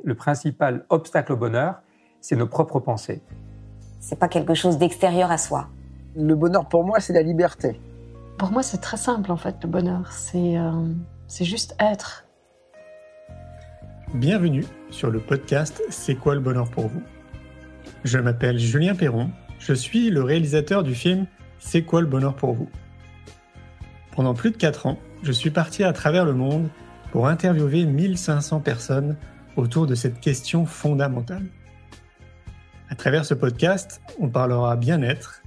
le principal obstacle au bonheur, c'est nos propres pensées. C'est pas quelque chose d'extérieur à soi. Le bonheur pour moi, c'est la liberté. Pour moi, c'est très simple en fait, le bonheur. C'est juste être. Bienvenue sur le podcast C'est quoi le bonheur pour vous ? Je m'appelle Julien Perron, je suis le réalisateur du film C'est quoi le bonheur pour vous ? Pendant plus de 4 ans, je suis parti à travers le monde pour interviewer 1500 personnes autour de cette question fondamentale. À travers ce podcast, on parlera bien-être,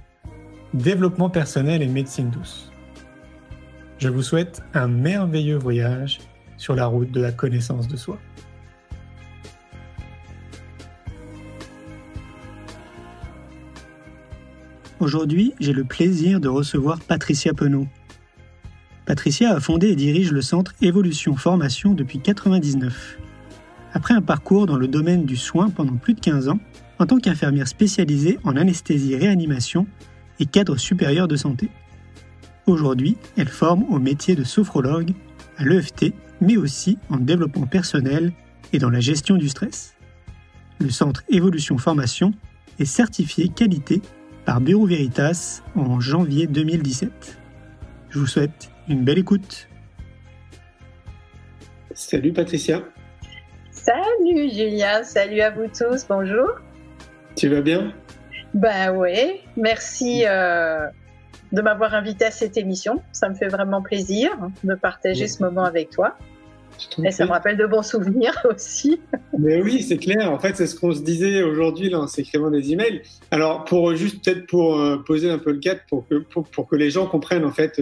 développement personnel et médecine douce. Je vous souhaite un merveilleux voyage sur la route de la connaissance de soi. Aujourd'hui, j'ai le plaisir de recevoir Patricia Penaud. Patricia a fondé et dirige le centre Évolution Formation depuis 1999. Après un parcours dans le domaine du soin pendant plus de 15 ans, en tant qu'infirmière spécialisée en anesthésie-réanimation et cadre supérieur de santé. Aujourd'hui, elle forme au métier de sophrologue à l'EFT, mais aussi en développement personnel et dans la gestion du stress. Le centre Évolution Formation est certifié qualité par Bureau Veritas en janvier 2017. Je vous souhaite une belle écoute. Salut Patricia. Salut Julien, salut à vous tous, bonjour. Tu vas bien ? Ben oui, merci de m'avoir invité à cette émission. Ça me fait vraiment plaisir de partager ce moment avec toi. Et ça me rappelle de bons souvenirs aussi. Mais oui, c'est clair. En fait, c'est ce qu'on se disait aujourd'hui là, en s'écrivant des emails. Alors, pour poser un peu le cadre, pour que les gens comprennent en fait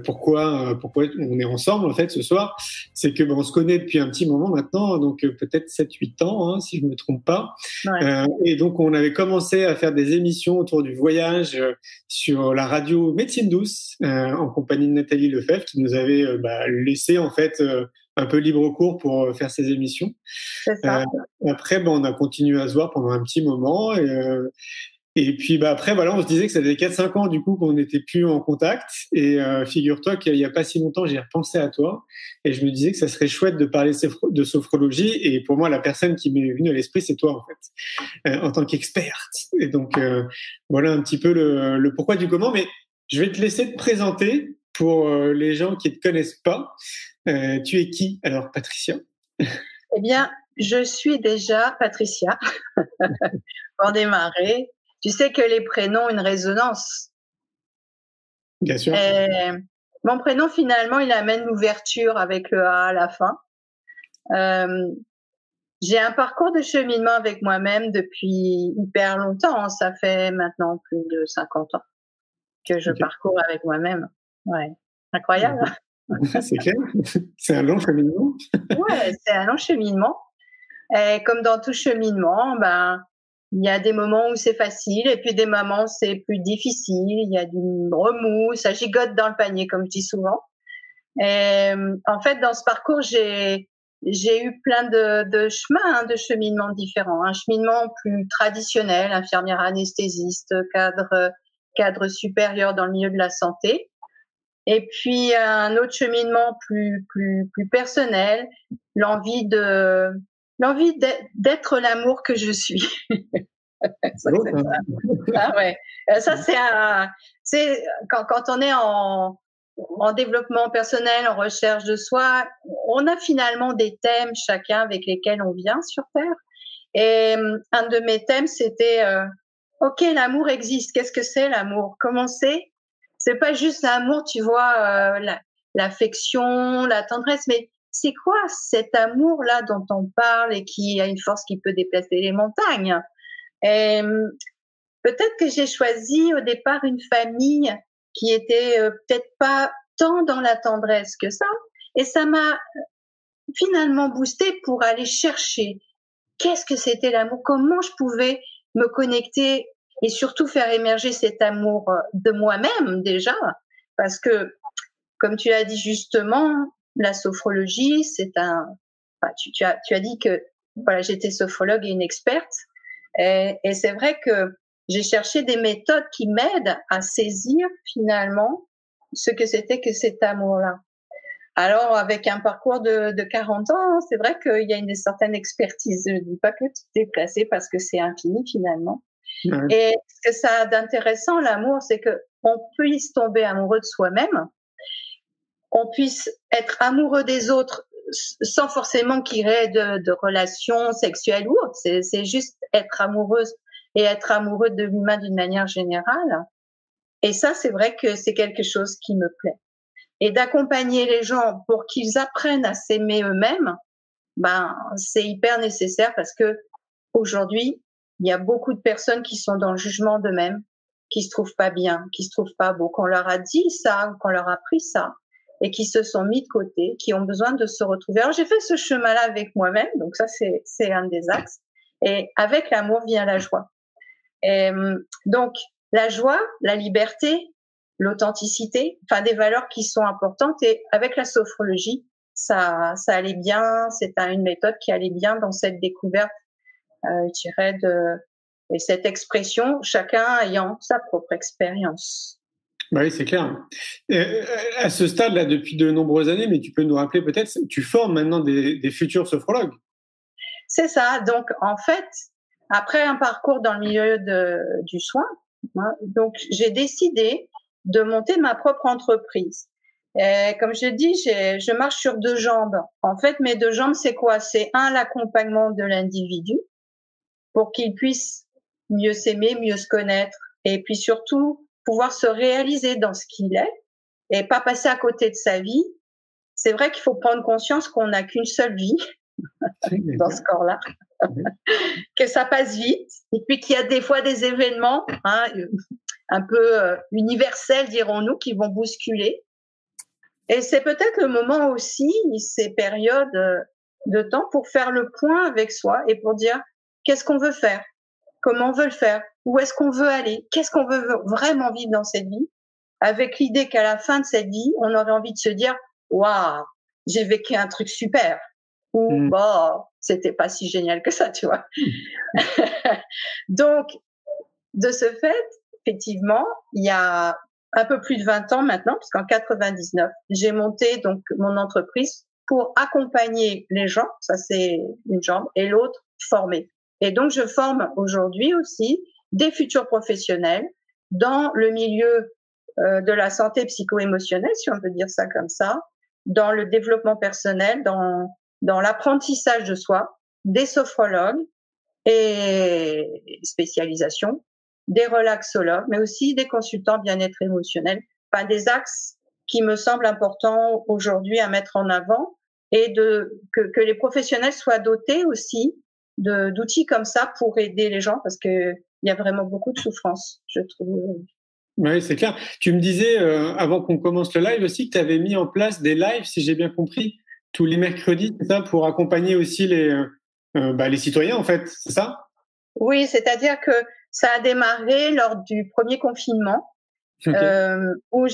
pourquoi on est ensemble en fait ce soir, c'est que on se connaît depuis un petit moment maintenant, donc peut-être 7-8 ans, hein, si je me trompe pas. Ouais. Et donc on avait commencé à faire des émissions autour du voyage sur la radio Médecine Douce en compagnie de Nathalie Lefebvre qui nous avait laissé en fait un peu libre cours pour faire ces émissions. C'est ça. Après, on a continué à se voir pendant un petit moment. Et puis après, voilà, on se disait que ça faisait 4-5 ans du coup qu'on n'était plus en contact. Et figure-toi qu'il n'y a pas si longtemps, j'ai repensé à toi. Et je me disais que ça serait chouette de parler de sophrologie. Et pour moi, la personne qui m'est venue à l'esprit, c'est toi en fait, en tant qu'experte. Et donc, voilà un petit peu le pourquoi du comment. Mais je vais te laisser te présenter pour les gens qui ne te connaissent pas. Tu es qui alors, Patricia ? Eh bien, je suis déjà Patricia, pour démarrer. Tu sais que les prénoms ont une résonance. Bien sûr. Et mon prénom, finalement, il amène l'ouverture avec le A à la fin. J'ai un parcours de cheminement avec moi-même depuis hyper longtemps. Ça fait maintenant plus de 50 ans que je parcours avec moi-même. Ouais, incroyable. C'est clair. C'est un long cheminement. Ouais, c'est un long cheminement. Et comme dans tout cheminement, il y a des moments où c'est facile et puis des moments où c'est plus difficile. Il y a du remous, ça gigote dans le panier, comme je dis souvent. Et en fait, dans ce parcours, j'ai eu plein de chemins, de cheminements différents. Un cheminement plus traditionnel, infirmière anesthésiste, cadre supérieur dans le milieu de la santé. Et puis un autre cheminement plus personnel, l'envie d'être l'amour que je suis. Ça, ah ouais. Ça c'est quand on est en développement personnel, en recherche de soi, on a finalement des thèmes chacun avec lesquels on vient sur Terre. Et un de mes thèmes c'était OK, l'amour existe. Qu'est-ce que c'est l'amour ? Comment c'est pas juste l'amour, tu vois, l'affection, la tendresse, mais c'est quoi cet amour-là dont on parle et qui a une force qui peut déplacer les montagnes ? Et peut-être que j'ai choisi au départ une famille qui était peut-être pas tant dans la tendresse que ça, et ça m'a finalement boosté pour aller chercher qu'est-ce que c'était l'amour, comment je pouvais me connecter et surtout faire émerger cet amour de moi-même déjà, parce que, comme tu l'as dit justement, la sophrologie, tu as dit que voilà, j'étais sophrologue et une experte, et c'est vrai que j'ai cherché des méthodes qui m'aident à saisir finalement ce que c'était que cet amour-là. Alors, avec un parcours de 40 ans, c'est vrai qu'il y a une certaine expertise. Je ne dis pas que tout est placé parce que c'est infini finalement. Ouais. Et ce que ça a d'intéressant, l'amour, c'est que on puisse tomber amoureux de soi-même, on puisse être amoureux des autres sans forcément qu'il y ait de relations sexuelles ou autres. C'est juste être amoureuse et être amoureux de l'humain d'une manière générale. Et ça, c'est vrai que c'est quelque chose qui me plaît. Et d'accompagner les gens pour qu'ils apprennent à s'aimer eux-mêmes, c'est hyper nécessaire parce que aujourd'hui, il y a beaucoup de personnes qui sont dans le jugement d'eux-mêmes, qui se trouvent pas bien, qui se trouvent pas beaux, qu'on leur a dit ça, qu'on leur a appris ça, et qui se sont mis de côté, qui ont besoin de se retrouver. Alors, j'ai fait ce chemin-là avec moi-même, donc ça, c'est un des axes. Et avec l'amour vient la joie. Et donc, la joie, la liberté, l'authenticité, enfin des valeurs qui sont importantes. Et avec la sophrologie, ça allait bien. C'est une méthode qui allait bien dans cette découverte, je dirais, et cette expression, chacun ayant sa propre expérience. Oui, c'est clair. À ce stade-là, depuis de nombreuses années, mais tu peux nous rappeler peut-être, tu formes maintenant des futurs sophrologues. C'est ça. Donc, en fait, après un parcours dans le milieu du soin, donc j'ai décidé de monter ma propre entreprise. Et comme je dis, je marche sur deux jambes. En fait, mes deux jambes, c'est quoi? C'est l'accompagnement de l'individu pour qu'il puisse mieux s'aimer, mieux se connaître, et puis surtout pouvoir se réaliser dans ce qu'il est et pas passer à côté de sa vie. C'est vrai qu'il faut prendre conscience qu'on n'a qu'une seule vie dans ce corps-là, que ça passe vite, et puis qu'il y a des fois des événements un peu universels, dirons-nous, qui vont bousculer. Et c'est peut-être le moment aussi, ces périodes de temps, pour faire le point avec soi et pour dire qu'est-ce qu'on veut faire, comment on veut le faire, où est-ce qu'on veut aller, qu'est-ce qu'on veut vraiment vivre dans cette vie, avec l'idée qu'à la fin de cette vie, on aurait envie de se dire « Waouh, j'ai vécu un truc super » ou « Bah, c'était pas si génial que ça, tu vois. » Donc, de ce fait, effectivement, il y a un peu plus de 20 ans maintenant, parce qu'en 99, j'ai monté donc mon entreprise pour accompagner les gens, ça c'est une jambe, et l'autre, former. Et donc, je forme aujourd'hui aussi des futurs professionnels dans le milieu de la santé psycho-émotionnelle, si on peut dire ça comme ça, dans le développement personnel, dans l'apprentissage de soi, des sophrologues et spécialisation, des relaxologues, mais aussi des consultants bien-être émotionnel. Enfin, des axes qui me semblent importants aujourd'hui à mettre en avant et que les professionnels soient dotés aussi d'outils comme ça pour aider les gens parce que il y a vraiment beaucoup de souffrance, je trouve. Oui, c'est clair. Tu me disais, avant qu'on commence le live aussi, que tu avais mis en place des lives, si j'ai bien compris, tous les mercredis, c'est ça, pour accompagner aussi les citoyens, en fait, c'est ça? Oui, c'est-à-dire que ça a démarré lors du premier confinement, okay. Où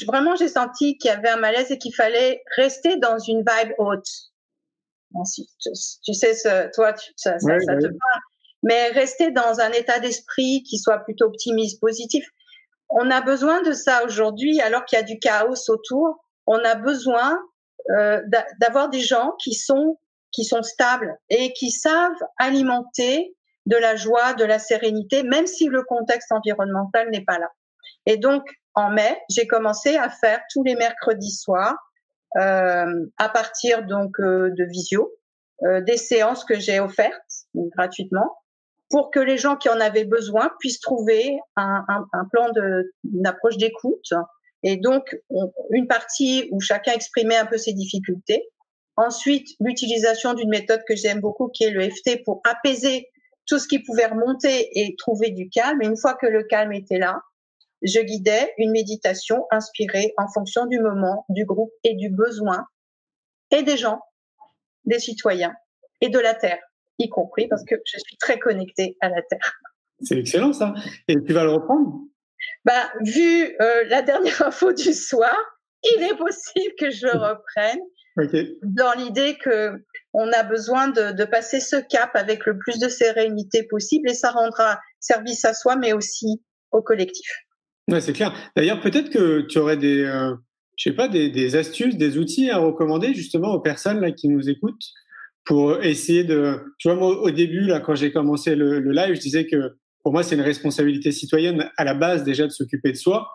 vraiment j'ai senti qu'il y avait un malaise et qu'il fallait rester dans une vibe haute. Ensuite, tu sais, ça te parle. Mais rester dans un état d'esprit qui soit plutôt optimiste, positif. On a besoin de ça aujourd'hui, alors qu'il y a du chaos autour. On a besoin d'avoir des gens qui sont stables et qui savent alimenter de la joie, de la sérénité, même si le contexte environnemental n'est pas là. Et donc, en mai, j'ai commencé à faire tous les mercredis soirs, à partir donc de visio, des séances que j'ai offertes gratuitement, pour que les gens qui en avaient besoin puissent trouver un plan une approche d'écoute. Et donc, une partie où chacun exprimait un peu ses difficultés. Ensuite, l'utilisation d'une méthode que j'aime beaucoup, qui est le EFT, pour apaiser tout ce qui pouvait remonter et trouver du calme. Et une fois que le calme était là, je guidais une méditation inspirée en fonction du moment, du groupe et du besoin, et des gens, des citoyens, et de la Terre, y compris, parce que je suis très connectée à la Terre. C'est excellent, ça. Et tu vas le reprendre? Vu la dernière info du soir, il est possible que je le reprenne. Okay. Dans l'idée que on a besoin de passer ce cap avec le plus de sérénité possible, et ça rendra service à soi, mais aussi au collectif. Ouais, c'est clair. D'ailleurs, peut-être que tu aurais des je sais pas, des astuces, des outils à recommander justement aux personnes là qui nous écoutent pour essayer de, tu vois, moi au début là quand j'ai commencé le live, je disais que pour moi c'est une responsabilité citoyenne à la base déjà de s'occuper de soi,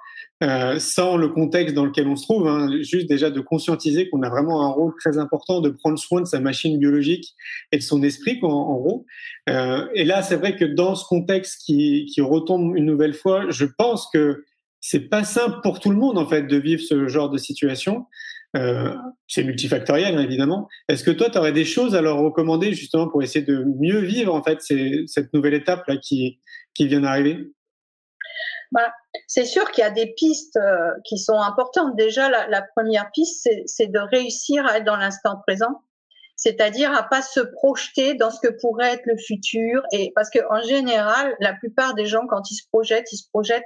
sans le contexte dans lequel on se trouve, hein, juste déjà de conscientiser qu'on a vraiment un rôle très important de prendre soin de sa machine biologique et de son esprit en gros. Et là c'est vrai que dans ce contexte qui retombe une nouvelle fois, je pense que c'est pas simple pour tout le monde en fait de vivre ce genre de situation. C'est multifactoriel hein, évidemment. Est-ce que toi tu aurais des choses à leur recommander justement pour essayer de mieux vivre en fait cette nouvelle étape là qui vient d'arriver? Voilà. C'est sûr qu'il y a des pistes qui sont importantes. Déjà, la première piste, c'est de réussir à être dans l'instant présent, c'est-à-dire à pas se projeter dans ce que pourrait être le futur. Et parce que en général, la plupart des gens, quand ils se projettent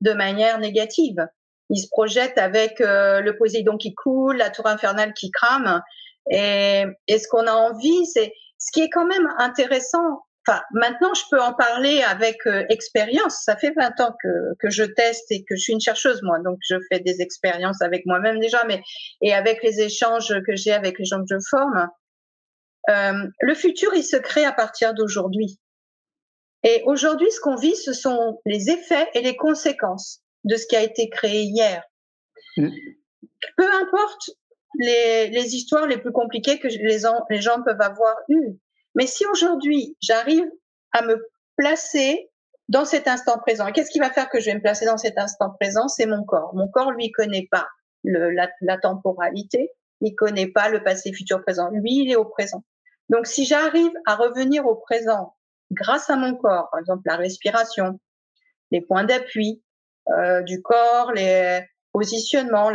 de manière négative. Ils se projettent avec le Poséidon qui coule, la tour infernale qui crame. Et ce qu'on a envie, c'est ce qui est quand même intéressant. Enfin, maintenant, je peux en parler avec expérience. Ça fait 20 ans que je teste et que je suis une chercheuse, moi. Donc, je fais des expériences avec moi-même déjà, et avec les échanges que j'ai avec les gens que je forme. Le futur, il se crée à partir d'aujourd'hui. Et aujourd'hui, ce qu'on vit, ce sont les effets et les conséquences de ce qui a été créé hier. Peu importe les histoires les plus compliquées que les gens peuvent avoir eues. Mais si aujourd'hui, j'arrive à me placer dans cet instant présent, et qu'est-ce qui va faire que je vais me placer dans cet instant présent? C'est mon corps. Mon corps, lui, connaît pas la temporalité, il connaît pas le passé, futur, présent. Lui, il est au présent. Donc, si j'arrive à revenir au présent grâce à mon corps, par exemple la respiration, les points d'appui du corps, les positionnements,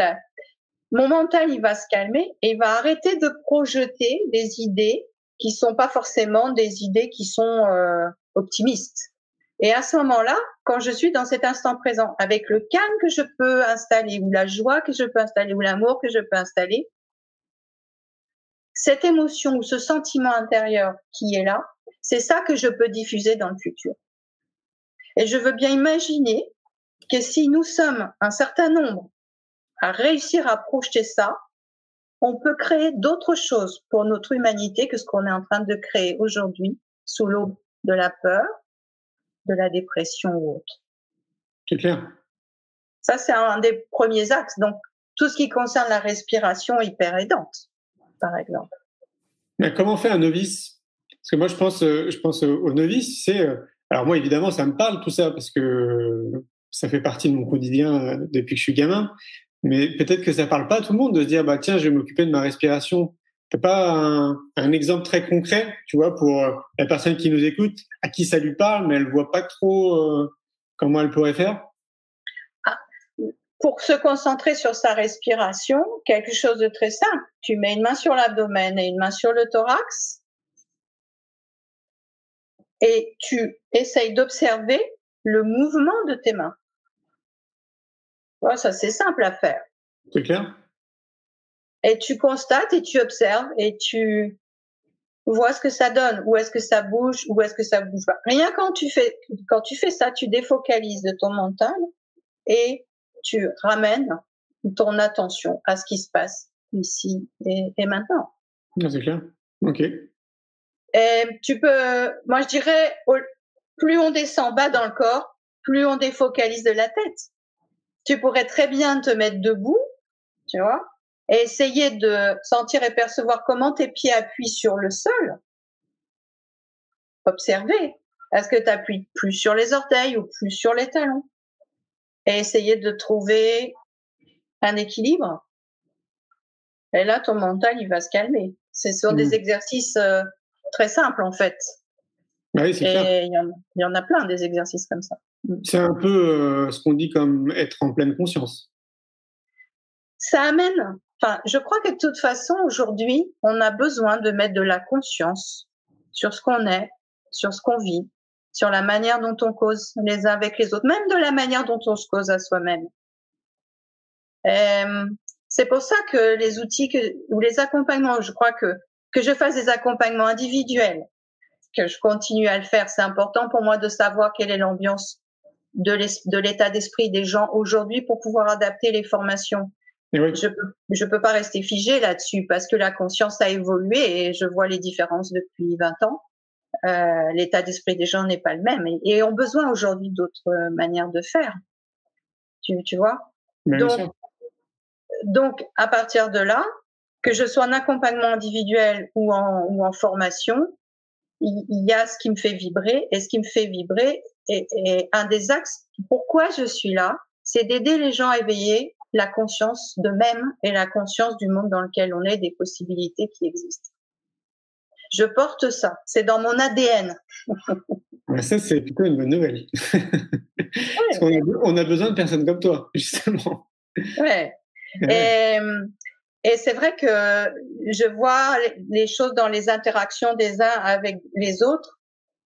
mon mental il va se calmer et il va arrêter de projeter des idées qui sont pas forcément des idées qui sont optimistes. Et à ce moment-là, quand je suis dans cet instant présent, avec le calme que je peux installer, ou la joie que je peux installer, ou l'amour que je peux installer, cette émotion ou ce sentiment intérieur qui est là, c'est ça que je peux diffuser dans le futur. Et je veux bien imaginer que si nous sommes un certain nombre à réussir à projeter ça, on peut créer d'autres choses pour notre humanité que ce qu'on est en train de créer aujourd'hui sous l'aube de la peur, de la dépression ou autre. C'est clair. Ça, c'est un des premiers axes. Donc, tout ce qui concerne la respiration hyper aidante, par exemple. Mais comment fait un novice? Parce que moi, je pense aux novices, alors moi, évidemment, ça me parle tout ça, parce que ça fait partie de mon quotidien depuis que je suis gamin, mais peut-être que ça parle pas à tout le monde de se dire, bah tiens, je vais m'occuper de ma respiration. T'as pas un exemple très concret, tu vois, pour la personne qui nous écoute, à qui ça lui parle, mais elle voit pas trop comment elle pourrait faire? Pour se concentrer sur sa respiration, quelque chose de très simple. Tu mets une main sur l'abdomen et une main sur le thorax et tu essayes d'observer le mouvement de tes mains. Ouais, ça, c'est simple à faire. C'est clair. Et tu constates et tu observes et tu vois ce que ça donne. Où est-ce que ça bouge, où est-ce que ça bouge pas. Rien quand tu fais ça, tu défocalises de ton mental et tu ramènes ton attention à ce qui se passe ici et maintenant. C'est clair. Ok. Et moi je dirais, plus on descend bas dans le corps, plus on défocalise de la tête. Tu pourrais très bien te mettre debout, tu vois, et essayer de sentir et percevoir comment tes pieds appuient sur le sol. Observer. Est-ce que tu appuies plus sur les orteils ou plus sur les talons? Et essayer de trouver un équilibre. Et là, ton mental, il va se calmer. Ce sont des exercices très simples, en fait. Oui, c'est clair. Et il y en a plein, des exercices comme ça. C'est un peu ce qu'on dit comme être en pleine conscience. Ça amène... Enfin, je crois que de toute façon, aujourd'hui, on a besoin de mettre de la conscience sur ce qu'on est, sur ce qu'on vit, sur la manière dont on cause les uns avec les autres, même de la manière dont on se cause à soi-même. C'est pour ça que les outils ou les accompagnements, je crois que je fasse des accompagnements individuels, que je continue à le faire, c'est important pour moi de savoir quelle est l'ambiance de l'état d'esprit des gens aujourd'hui pour pouvoir adapter les formations Et oui. Je peux pas rester figée là-dessus parce que la conscience a évolué et je vois les différences depuis 20 ans. L'état d'esprit des gens n'est pas le même et ont besoin aujourd'hui d'autres manières de faire. Tu vois? Donc, à partir de là, que je sois en accompagnement individuel ou en formation, il y a ce qui me fait vibrer et ce qui me fait vibrer et un des axes pourquoi je suis là, c'est d'aider les gens à éveiller la conscience d'eux-mêmes et la conscience du monde dans lequel on est, des possibilités qui existent. Je porte ça, c'est dans mon ADN. Ça, c'est plutôt une bonne nouvelle. Parce qu'on a besoin de personnes comme toi, justement. Ouais. Et c'est vrai que je vois les choses dans les interactions des uns avec les autres.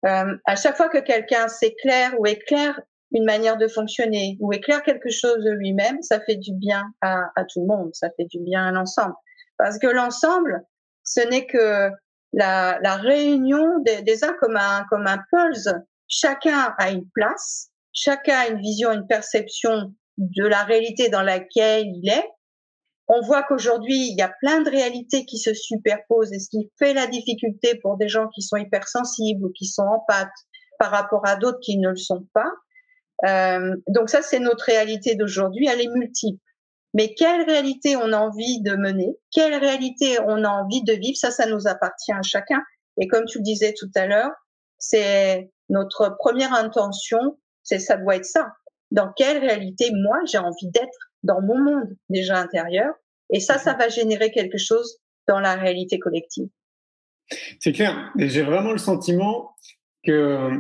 À chaque fois que quelqu'un s'éclaire ou éclaire une manière de fonctionner ou éclaire quelque chose de lui-même, ça fait du bien à tout le monde, ça fait du bien à l'ensemble. Parce que l'ensemble, ce n'est que la réunion des uns comme un pulse. Chacun a une place, chacun a une vision, une perception de la réalité dans laquelle il est. On voit qu'aujourd'hui, il y a plein de réalités qui se superposent et ce qui fait la difficulté pour des gens qui sont hypersensibles ou qui sont empathes par rapport à d'autres qui ne le sont pas. Donc ça, c'est notre réalité d'aujourd'hui, elle est multiple. Mais quelle réalité on a envie de mener, quelle réalité on a envie de vivre, ça nous appartient à chacun. Et comme tu le disais tout à l'heure, c'est notre première intention, ça doit être ça. Dans quelle réalité, moi, j'ai envie d'être dans mon monde déjà intérieur. Et ça va générer quelque chose dans la réalité collective. C'est clair. Et j'ai vraiment le sentiment que,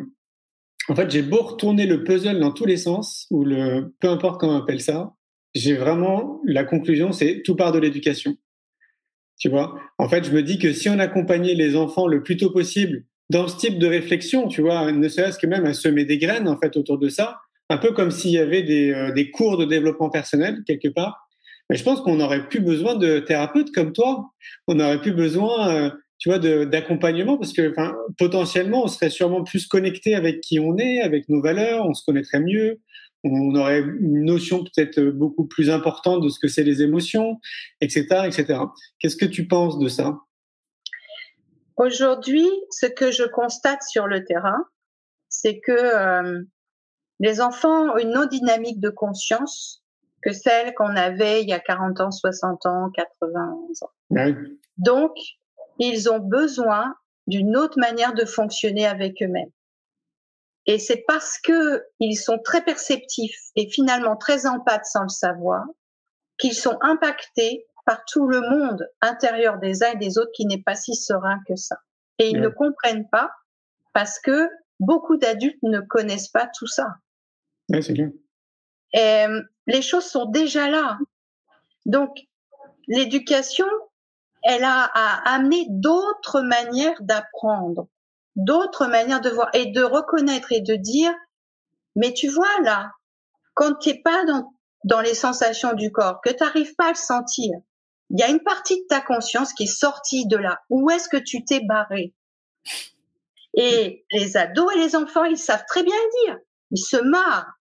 en fait, j'ai beau retourner le puzzle dans tous les sens, ou peu importe comment on appelle ça, j'ai vraiment la conclusion, c'est tout part de l'éducation. Tu vois? En fait, je me dis que si on accompagnait les enfants le plus tôt possible dans ce type de réflexion, tu vois, ne serait-ce que même à semer des graines, en fait, autour de ça, un peu comme s'il y avait des cours de développement personnel quelque part. Mais je pense qu'on n'aurait plus besoin de thérapeutes comme toi. On n'aurait plus besoin, tu vois, d'accompagnement parce que, potentiellement, on serait sûrement plus connecté avec qui on est, avec nos valeurs. On se connaîtrait mieux. On aurait une notion peut-être beaucoup plus importante de ce que c'est les émotions, etc., etc. Qu'est-ce que tu penses de ça? Aujourd'hui, ce que je constate sur le terrain, c'est que les enfants ont une autre dynamique de conscience que celle qu'on avait il y a 40 ans, 60 ans, 80 ans. Oui. Donc, ils ont besoin d'une autre manière de fonctionner avec eux-mêmes. Et c'est parce que ils sont très perceptifs et finalement très empathes sans le savoir qu'ils sont impactés par tout le monde intérieur des uns et des autres qui n'est pas si serein que ça. Et ils ne comprennent pas parce que beaucoup d'adultes ne connaissent pas tout ça. Oui, c'est clair. Et les choses sont déjà là. Donc, l'éducation, elle a amené d'autres manières d'apprendre, d'autres manières de voir et de reconnaître et de dire, mais tu vois là, quand tu n'es pas dans les sensations du corps, que tu n'arrives pas à le sentir, il y a une partie de ta conscience qui est sortie de là. Où est-ce que tu t'es barré? Et les ados et les enfants, ils savent très bien le dire. Ils se marrent.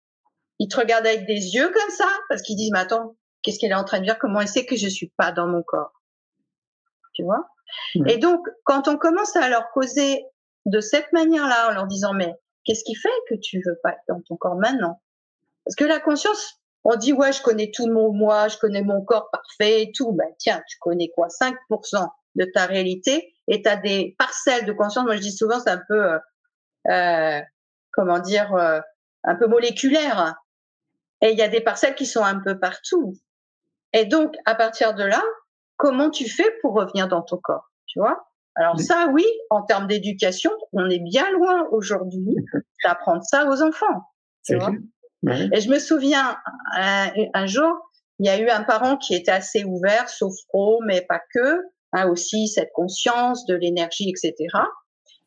Ils te regardent avec des yeux comme ça parce qu'ils disent, mais attends, qu'est-ce qu'elle est en train de dire? Comment elle sait que je suis pas dans mon corps? Tu vois? Et donc, quand on commence à leur causer de cette manière-là, en leur disant, mais qu'est-ce qui fait que tu veux pas être dans ton corps maintenant? Parce que la conscience, on dit, ouais, je connais tout mon moi, je connais mon corps parfait et tout. Ben, tiens, tu connais quoi? 5% de ta réalité et tu as des parcelles de conscience. Moi, je dis souvent, c'est un peu, un peu moléculaire. Et il y a des parcelles qui sont un peu partout. Et donc, à partir de là, comment tu fais pour revenir dans ton corps? Tu vois? Alors ça, oui, en termes d'éducation, on est bien loin aujourd'hui d'apprendre ça aux enfants. Tu vois? Ouais. Et je me souviens, un jour, il y a eu un parent qui était assez ouvert, sophro, mais pas que, aussi cette conscience de l'énergie, etc.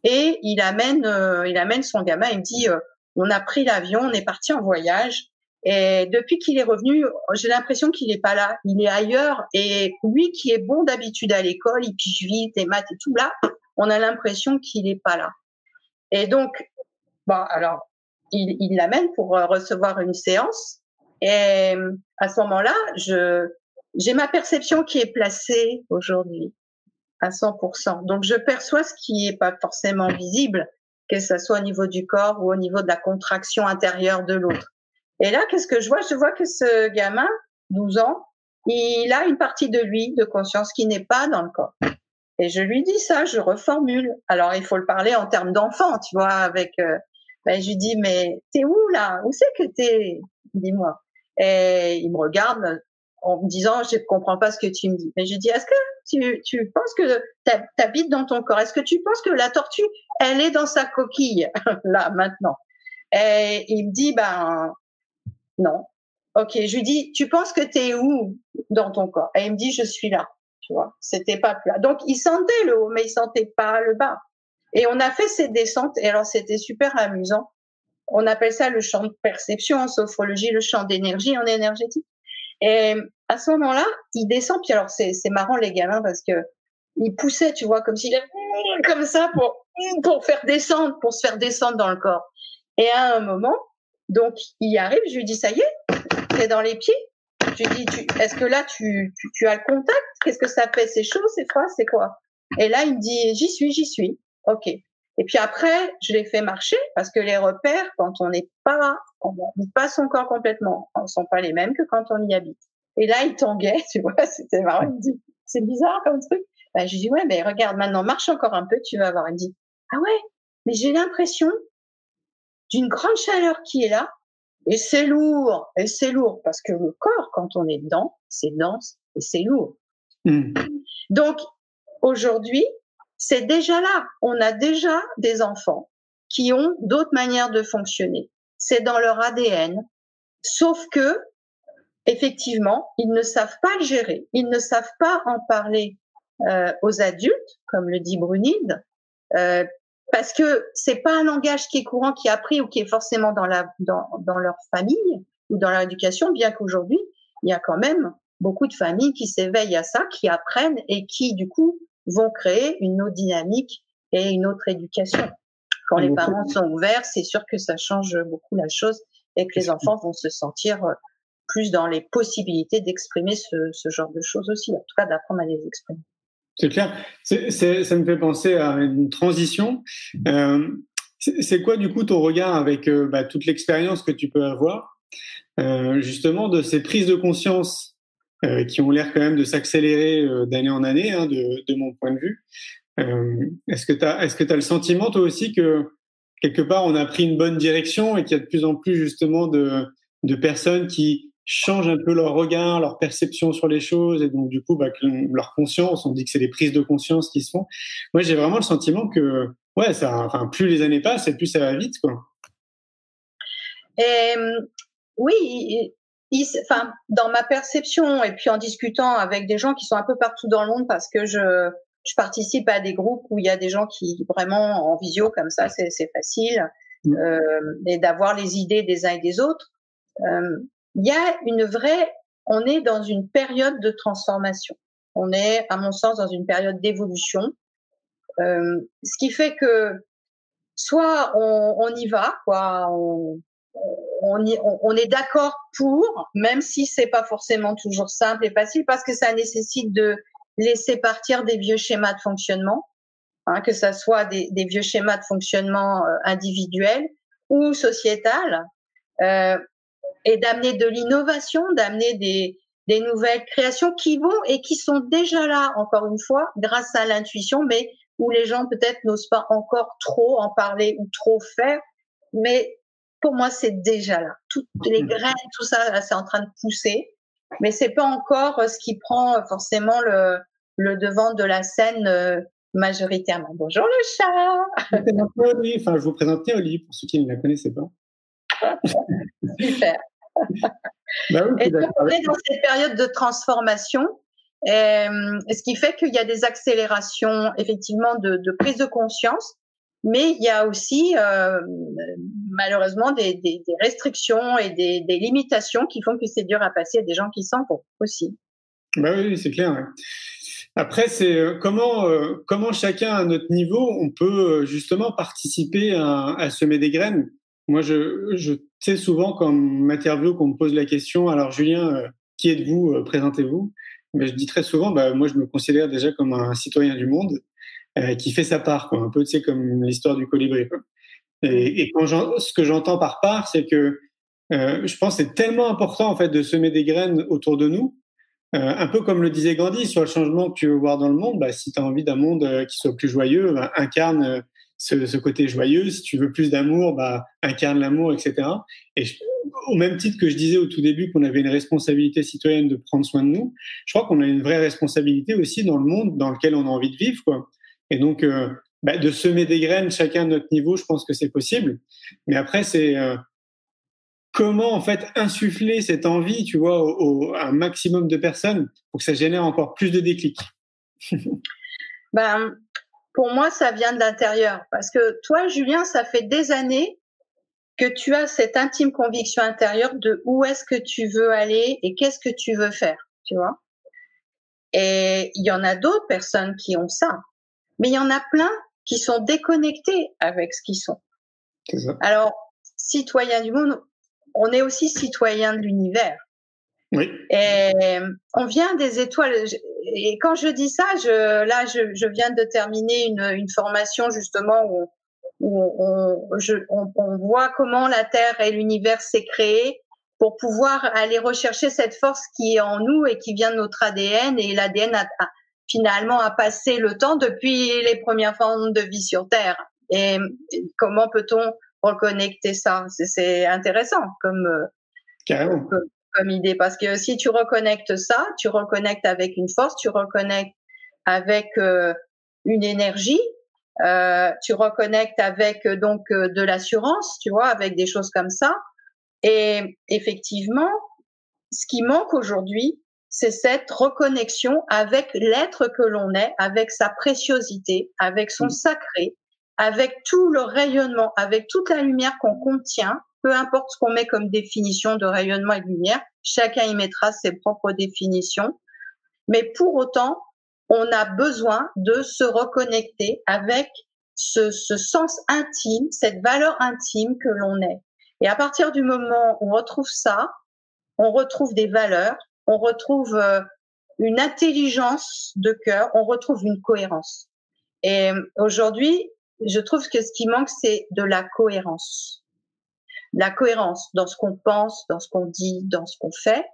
Et il amène son gamin, il me dit, on a pris l'avion, on est parti en voyage, et depuis qu'il est revenu, j'ai l'impression qu'il est pas là, il est ailleurs, et lui qui est bon d'habitude à l'école, il pige vite, les maths et tout, là, on a l'impression qu'il est pas là. Et donc, bon, alors, il l'amène pour recevoir une séance. Et à ce moment-là, j'ai ma perception qui est placée aujourd'hui à 100%. Donc, je perçois ce qui est pas forcément visible, que ce soit au niveau du corps ou au niveau de la contraction intérieure de l'autre. Et là, qu'est-ce que je vois? Je vois que ce gamin, 12 ans, il a une partie de lui, de conscience, qui n'est pas dans le corps. Et je lui dis ça, je reformule. Alors, il faut le parler en termes d'enfant, tu vois, avec... je lui dis, mais t'es où, là? Où c'est que t'es? Dis-moi. Et il me regarde en me disant, je comprends pas ce que tu me dis. Mais je lui dis, est-ce que tu penses que t'habites dans ton corps? Est-ce que tu penses que la tortue, elle est dans sa coquille, là, maintenant? Et il me dit, non. Ok, je lui dis, tu penses que t'es où dans ton corps? Et il me dit, je suis là. Tu vois, c'était pas plat. Donc, il sentait le haut, mais il sentait pas le bas. Et on a fait ces descentes, et alors c'était super amusant. On appelle ça le champ de perception en sophrologie, le champ d'énergie en énergétique. Et à ce moment-là, il descend, puis alors c'est marrant les gamins parce que il poussait, tu vois, comme s'il comme ça pour faire descendre, pour se faire descendre dans le corps. Et à un moment, donc il arrive, je lui dis ça y est, t'es dans les pieds. Je lui dis est-ce que là tu as le contact? Qu'est-ce que ça fait? C'est chaud, c'est froid, c'est quoi? Et là il me dit j'y suis. Ok. Et puis après, je l'ai fait marcher parce que les repères, quand on passe son corps complètement, ne sont pas les mêmes que quand on y habite. Et là, il tanguait, tu vois, c'était marrant. Il me dit, c'est bizarre comme truc. Je lui dis, ouais, mais regarde, maintenant, marche encore un peu, tu vas voir. Il me dit, ah ouais, mais j'ai l'impression d'une grande chaleur qui est là. Et c'est lourd, parce que le corps, quand on est dedans, c'est dense et c'est lourd. Donc, aujourd'hui, c'est déjà là. On a déjà des enfants qui ont d'autres manières de fonctionner. C'est dans leur ADN. Sauf que, effectivement, ils ne savent pas le gérer. Ils ne savent pas en parler aux adultes, comme le dit Brunhilde, parce que c'est pas un langage qui est courant, qui est appris ou qui est forcément dans leur famille ou dans leur éducation, bien qu'aujourd'hui, il y a quand même beaucoup de familles qui s'éveillent à ça, qui apprennent et qui, du coup, vont créer une autre dynamique et une autre éducation. Quand les parents sont ouverts, c'est sûr que ça change beaucoup la chose et que les enfants vont se sentir plus dans les possibilités d'exprimer ce genre de choses aussi, en tout cas d'apprendre à les exprimer. C'est clair. Ça me fait penser à une transition. C'est quoi du coup ton regard avec toute l'expérience que tu peux avoir, justement de ces prises de conscience qui ont l'air quand même de s'accélérer d'année en année, de mon point de vue. Est-ce que t'as le sentiment toi aussi que quelque part on a pris une bonne direction et qu'il y a de plus en plus justement de personnes qui changent un peu leur regard, leur perception sur les choses et donc du coup que leur conscience, on dit que c'est les prises de conscience qui se font. Moi j'ai vraiment le sentiment que plus les années passent et plus ça va vite quoi. Oui. Dans ma perception et puis en discutant avec des gens qui sont un peu partout dans le monde parce que je participe à des groupes où il y a des gens qui vraiment en visio comme ça, c'est facile et d'avoir les idées des uns et des autres. Il y a on est dans une période de transformation. On est, à mon sens, dans une période d'évolution. Ce qui fait que soit on y va, quoi, on est d'accord pour, même si c'est pas forcément toujours simple et facile, parce que ça nécessite de laisser partir des vieux schémas de fonctionnement, que ça soit des vieux schémas de fonctionnement individuels ou sociétal, et d'amener de l'innovation, d'amener des nouvelles créations qui vont et qui sont déjà là, encore une fois, grâce à l'intuition, mais où les gens peut-être n'osent pas encore trop en parler ou trop faire, mais pour moi, c'est déjà là. Toutes les graines, tout ça, là, c'est en train de pousser, mais c'est pas encore ce qui prend forcément le devant de la scène majoritairement. Bonjour le chat. Je vous présente Néoli pour ceux qui ne la connaissaient pas. Super. Et donc, on est dans cette période de transformation, ce qui fait qu'il y a des accélérations effectivement de prise de conscience. Mais il y a aussi malheureusement des restrictions et des limitations qui font que c'est dur à passer à des gens qui s'en vont aussi. Oui, c'est clair. Ouais. Après, c'est comment chacun à notre niveau, on peut justement participer à semer des graines. Moi, je sais souvent quand m'interview qu'on me pose la question. Alors Julien, qui êtes-vous? Présentez-vous. mais je dis très souvent, moi, je me considère déjà comme un citoyen du monde qui fait sa part, quoi. Un peu, tu sais, comme l'histoire du colibri, quoi. Et ce que j'entends par part, c'est que je pense que c'est tellement important, en fait, de semer des graines autour de nous. Un peu comme le disait Gandhi sur le changement que tu veux voir dans le monde, si tu as envie d'un monde qui soit plus joyeux, incarne ce côté joyeux. Si tu veux plus d'amour, incarne l'amour, etc. Et au même titre que je disais au tout début qu'on avait une responsabilité citoyenne de prendre soin de nous, je crois qu'on a une vraie responsabilité aussi dans le monde dans lequel on a envie de vivre, quoi. Et donc, de semer des graines chacun à notre niveau, je pense que c'est possible. Mais après, c'est comment en fait insuffler cette envie, tu vois, à un maximum de personnes pour que ça génère encore plus de déclics. Pour moi, ça vient de l'intérieur. Parce que toi, Julien, ça fait des années que tu as cette intime conviction intérieure de où est-ce que tu veux aller et qu'est-ce que tu veux faire, tu vois. Et il y en a d'autres personnes qui ont ça. Mais il y en a plein qui sont déconnectés avec ce qu'ils sont. C'est ça. Alors, citoyen du monde, on est aussi citoyen de l'univers. Oui. Et on vient des étoiles. Et quand je dis ça, je viens de terminer une formation justement où on voit comment la Terre et l'univers s'est créé pour pouvoir aller rechercher cette force qui est en nous et qui vient de notre ADN. Et l'ADN finalement a passé le temps depuis les premières formes de vie sur Terre. Et comment peut-on reconnecter ça? C'est intéressant comme idée, parce que si tu reconnectes ça, tu reconnectes avec une force, tu reconnectes avec une énergie, tu reconnectes avec donc de l'assurance, tu vois, avec des choses comme ça. Et effectivement, ce qui manque aujourd'hui, c'est cette reconnexion avec l'être que l'on est, avec sa préciosité, avec son sacré, avec tout le rayonnement, avec toute la lumière qu'on contient, peu importe ce qu'on met comme définition de rayonnement et de lumière, chacun y mettra ses propres définitions. Mais pour autant, on a besoin de se reconnecter avec ce sens intime, cette valeur intime que l'on est. Et à partir du moment où on retrouve ça, on retrouve des valeurs, on retrouve une intelligence de cœur, on retrouve une cohérence. Et aujourd'hui, je trouve que ce qui manque, c'est de la cohérence. La cohérence dans ce qu'on pense, dans ce qu'on dit, dans ce qu'on fait.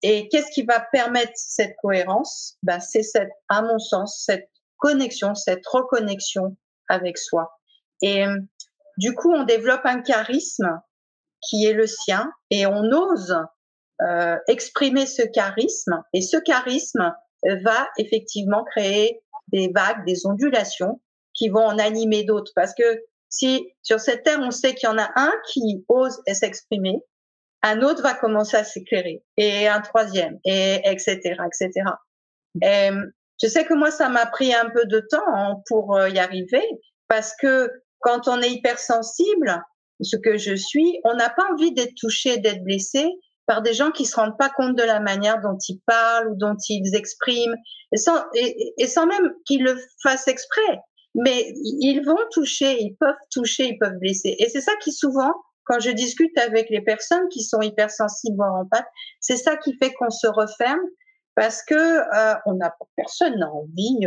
Et qu'est-ce qui va permettre cette cohérence? C'est à mon sens, cette connexion, cette reconnexion avec soi. Et du coup, on développe un charisme qui est le sien et on ose exprimer ce charisme. Et ce charisme va effectivement créer des vagues, des ondulations qui vont en animer d'autres. Parce que si sur cette terre, on sait qu'il y en a un qui ose s'exprimer, un autre va commencer à s'éclairer, et un troisième, et etc., etc. Et je sais que moi, ça m'a pris un peu de temps pour y arriver, parce que quand on est hypersensible, ce que je suis, on n'a pas envie d'être touché, d'être blessé par des gens qui se rendent pas compte de la manière dont ils parlent ou dont ils expriment, et sans même qu'ils le fassent exprès. Mais ils vont toucher, ils peuvent blesser. Et c'est ça qui souvent, quand je discute avec les personnes qui sont hypersensibles voire empathes, c'est ça qui fait qu'on se referme, parce que personne n'a envie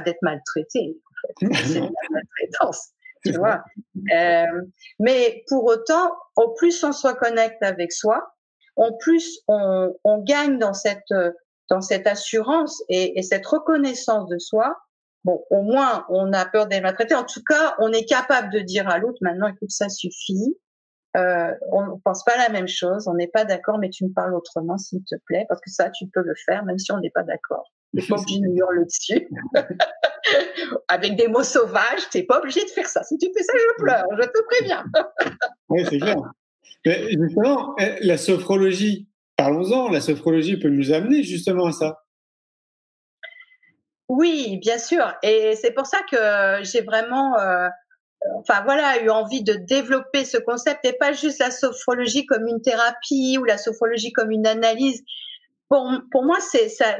d'être maltraité. En fait. C'est de la maltraitance, tu vois. Mais pour autant, au plus on se reconnecte avec soi, au plus on gagne dans cette assurance et cette reconnaissance de soi. Bon, au moins, on a peur d'être maltraité. En tout cas, on est capable de dire à l'autre, maintenant, écoute, ça suffit. On ne pense pas la même chose, on n'est pas d'accord, mais tu me parles autrement, s'il te plaît, parce que ça, tu peux le faire, même si on n'est pas d'accord. Tu n'es pas obligé de nous hurler dessus. Avec des mots sauvages, tu n'es pas obligé de faire ça. Si tu fais ça, je pleure, je te préviens. Oui, c'est clair. Mais justement, la sophrologie, parlons-en, la sophrologie peut nous amener justement à ça. Oui, bien sûr. Et c'est pour ça que j'ai vraiment eu envie de développer ce concept et pas juste la sophrologie comme une thérapie ou la sophrologie comme une analyse. Pour moi, ça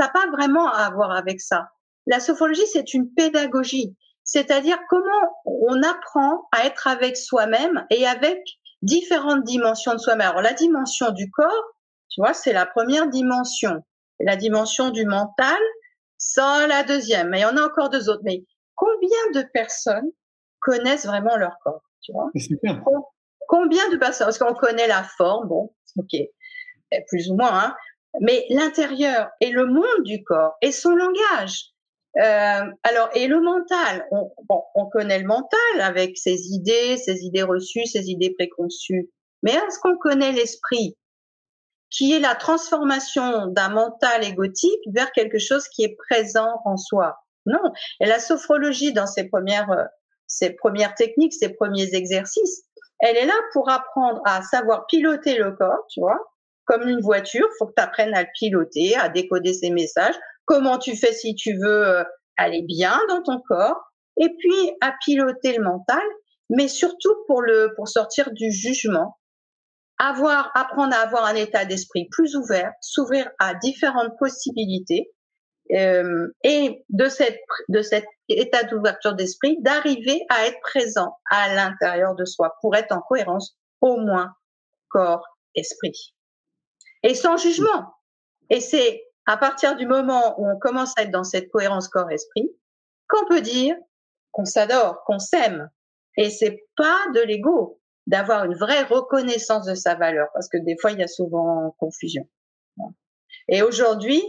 n'a pas vraiment à voir avec ça. La sophrologie, c'est une pédagogie. C'est-à-dire comment on apprend à être avec soi-même et avec différentes dimensions de soi-même. Alors, la dimension du corps, Tu vois, c'est la première dimension. Et la dimension du mental, sans la deuxième. Mais il y en a encore deux autres. Mais combien de personnes connaissent vraiment leur corps, tu vois? C'est super. Combien de personnes? Parce qu'on connaît la forme, bon, ok, plus ou moins, hein, mais l'intérieur et le monde du corps et son langage. Alors, et le mental, on connaît le mental avec ses idées reçues, ses idées préconçues. Mais est-ce qu'on connaît l'esprit, qui est la transformation d'un mental égotique vers quelque chose qui est présent en soi? Non. Et la sophrologie, dans ses premières techniques, ses premiers exercices, elle est là pour apprendre à savoir piloter le corps, tu vois, comme une voiture. Faut que tu apprennes à le piloter, à décoder ses messages. Comment tu fais si tu veux aller bien dans ton corps, et puis à piloter le mental, mais surtout pour sortir du jugement, apprendre à avoir un état d'esprit plus ouvert, s'ouvrir à différentes possibilités, et de cet état d'ouverture d'esprit, d'arriver à être présent à l'intérieur de soi pour être en cohérence, au moins corps, esprit, et sans jugement. Et c'est à partir du moment où on commence à être dans cette cohérence corps-esprit qu'on peut dire qu'on s'adore, qu'on s'aime. Et c'est pas de l'ego, d'avoir une vraie reconnaissance de sa valeur, parce que des fois il y a souvent confusion. Et aujourd'hui,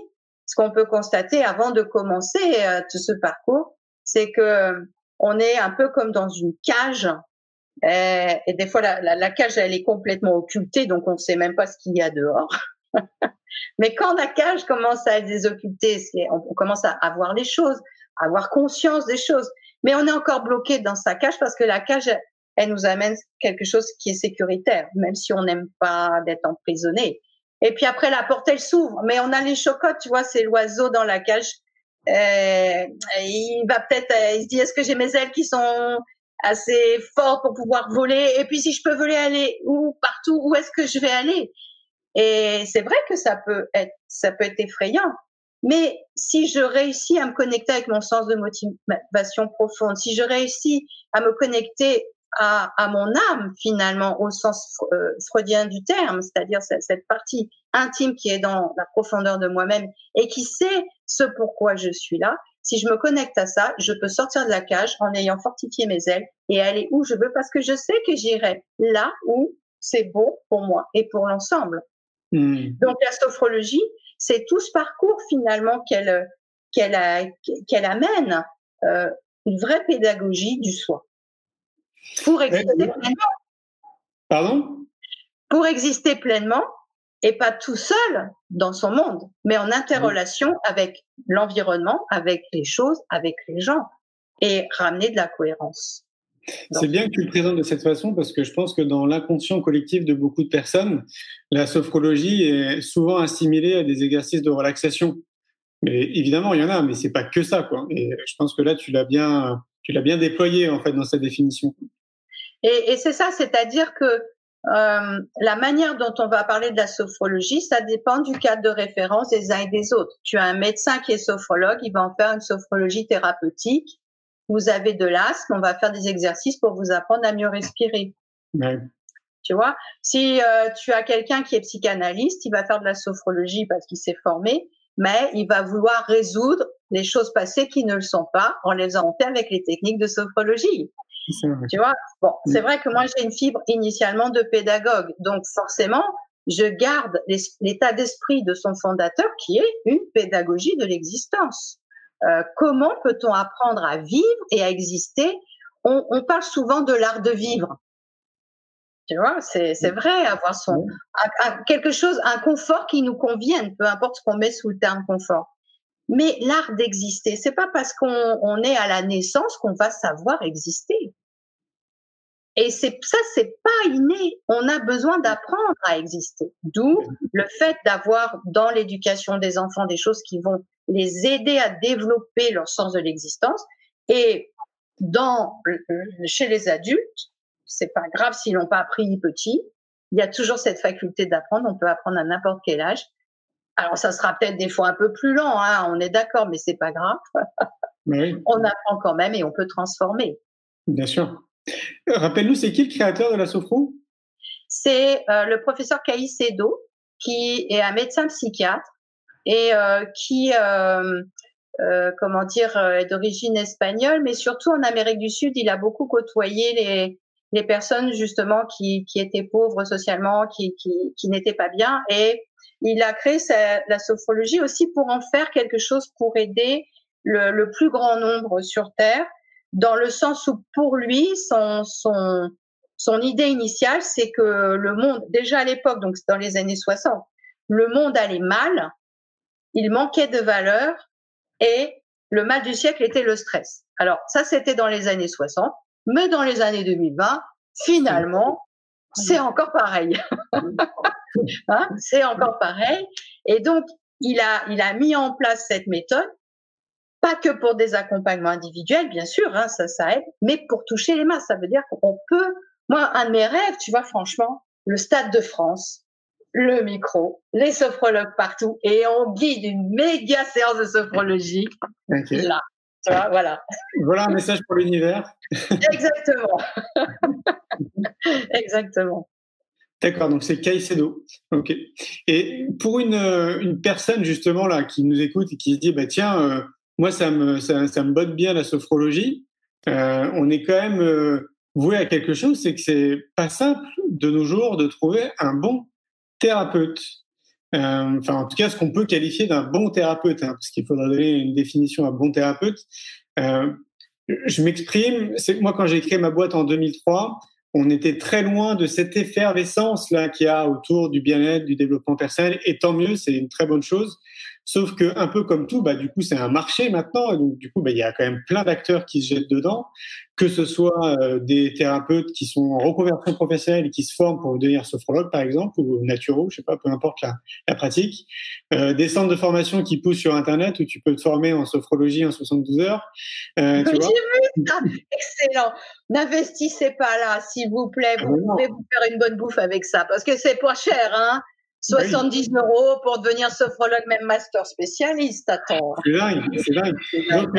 ce qu'on peut constater avant de commencer tout ce parcours, c'est que on est un peu comme dans une cage, et des fois la cage elle est complètement occultée, donc on ne sait même pas ce qu'il y a dehors. Mais quand la cage commence à être désoccultée, on commence à voir les choses, à avoir conscience des choses. Mais on est encore bloqué dans sa cage parce que la cage, elle nous amène quelque chose qui est sécuritaire, même si on n'aime pas d'être emprisonné. Et puis après, la porte, elle s'ouvre. Mais on a les chocottes, tu vois, c'est l'oiseau dans la cage. Il se dit, est-ce que j'ai mes ailes qui sont assez fortes pour pouvoir voler? Et puis si je peux voler, aller partout, où est-ce que je vais aller? Et c'est vrai que ça peut être effrayant. Mais si je réussis à me connecter avec mon sens de motivation profonde, si je réussis à me connecter à mon âme, finalement, au sens freudien du terme, c'est-à-dire cette partie intime qui est dans la profondeur de moi-même et qui sait ce pourquoi je suis là, si je me connecte à ça, je peux sortir de la cage en ayant fortifié mes ailes et aller où je veux, parce que je sais que j'irai là où c'est bon pour moi et pour l'ensemble. Donc la sophrologie, c'est tout ce parcours finalement qu'elle amène, une vraie pédagogie du soi pour exister pleinement. Pardon ? Pour exister pleinement et pas tout seul dans son monde, mais en interrelation avec l'environnement, avec les choses, avec les gens, et ramener de la cohérence. C'est bien que tu le présentes de cette façon, parce que je pense que dans l'inconscient collectif de beaucoup de personnes, la sophrologie est souvent assimilée à des exercices de relaxation. Mais évidemment, il y en a, mais c'est pas que ça, quoi. Et je pense que là, tu l'as bien déployé, en fait, dans sa définition. Et c'est ça, c'est-à-dire que la manière dont on va parler de la sophrologie, ça dépend du cadre de référence des uns et des autres. Tu as un médecin qui est sophrologue, il va en faire une sophrologie thérapeutique. Vous avez de l'asthme, on va faire des exercices pour vous apprendre à mieux respirer. Ouais. Tu vois, si tu as quelqu'un qui est psychanalyste, il va faire de la sophrologie parce qu'il s'est formé, mais il va vouloir résoudre les choses passées qui ne le sont pas en les inventant avec les techniques de sophrologie. Tu vois, bon, c'est vrai que moi j'ai une fibre initialement de pédagogue, donc forcément je garde l'état d'esprit de son fondateur qui est une pédagogie de l'existence. Comment peut-on apprendre à vivre et à exister? On parle souvent de l'art de vivre. Tu vois, c'est vrai, avoir quelque chose, un confort qui nous convienne, peu importe ce qu'on met sous le terme confort. Mais l'art d'exister, c'est pas parce qu'on est à la naissance qu'on va savoir exister. Et c'est pas inné. On a besoin d'apprendre à exister. D'où le fait d'avoir dans l'éducation des enfants des choses qui vont les aider à développer leur sens de l'existence. Et chez les adultes, c'est pas grave s'ils n'ont pas appris petit. Il y a toujours cette faculté d'apprendre. On peut apprendre à n'importe quel âge. Alors, ça sera peut-être des fois un peu plus lent, hein, on est d'accord, mais c'est pas grave. Oui. On apprend quand même et on peut transformer. Bien sûr. Rappelle-nous, c'est qui le créateur de la sophro? C'est le professeur Caicedo, qui est un médecin psychiatre et qui est d'origine espagnole, mais surtout en Amérique du Sud, il a beaucoup côtoyé les personnes justement qui étaient pauvres socialement, qui n'étaient pas bien, et il a créé la sophrologie aussi pour en faire quelque chose pour aider le plus grand nombre sur Terre, dans le sens où pour lui, son idée initiale, c'est que le monde, déjà à l'époque, donc dans les années 60, le monde allait mal, il manquait de valeur, et le mal du siècle était le stress. Alors ça, c'était dans les années 60, mais dans les années 2020, finalement, c'est encore pareil. Hein, c'est encore pareil. Et donc, il a mis en place cette méthode, pas que pour des accompagnements individuels, bien sûr, hein, ça aide, mais pour toucher les masses. Ça veut dire qu'on peut, moi, un de mes rêves, tu vois, franchement, le Stade de France, le micro, les sophrologues partout, et on guide une méga séance de sophrologie. Okay. Là, tu vois, voilà. Voilà un message pour l'univers. Exactement. Exactement. D'accord, donc c'est Caicedo. Ok. Et pour une personne justement là qui nous écoute et qui se dit bah tiens, moi ça me botte bien la sophrologie. On est quand même voué à quelque chose, c'est que c'est pas simple de nos jours de trouver un bon thérapeute. Enfin, en tout cas, ce qu'on peut qualifier d'un bon thérapeute, hein, parce qu'il faudra donner une définition à bon thérapeute. Je m'exprime. C'est moi quand j'ai créé ma boîte en 2003. On était très loin de cette effervescence là qu'il y a autour du bien-être, du développement personnel, et tant mieux, c'est une très bonne chose. Sauf que un peu comme tout, bah du coup c'est un marché maintenant, et donc du coup bah il y a quand même plein d'acteurs qui se jettent dedans, que ce soit des thérapeutes qui sont en reconversion professionnelle et qui se forment pour devenir sophrologue par exemple, ou naturo, je sais pas, peu importe la pratique, des centres de formation qui poussent sur internet où tu peux te former en sophrologie en 72 heures. Tu vois, j'ai vu ça, excellent. N'investissez pas là, s'il vous plaît. Vous pouvez vous faire une bonne bouffe avec ça, parce que c'est pas cher, hein. 70 € pour devenir sophrologue, même master spécialiste. Attends. C'est dingue, c'est dingue. Donc,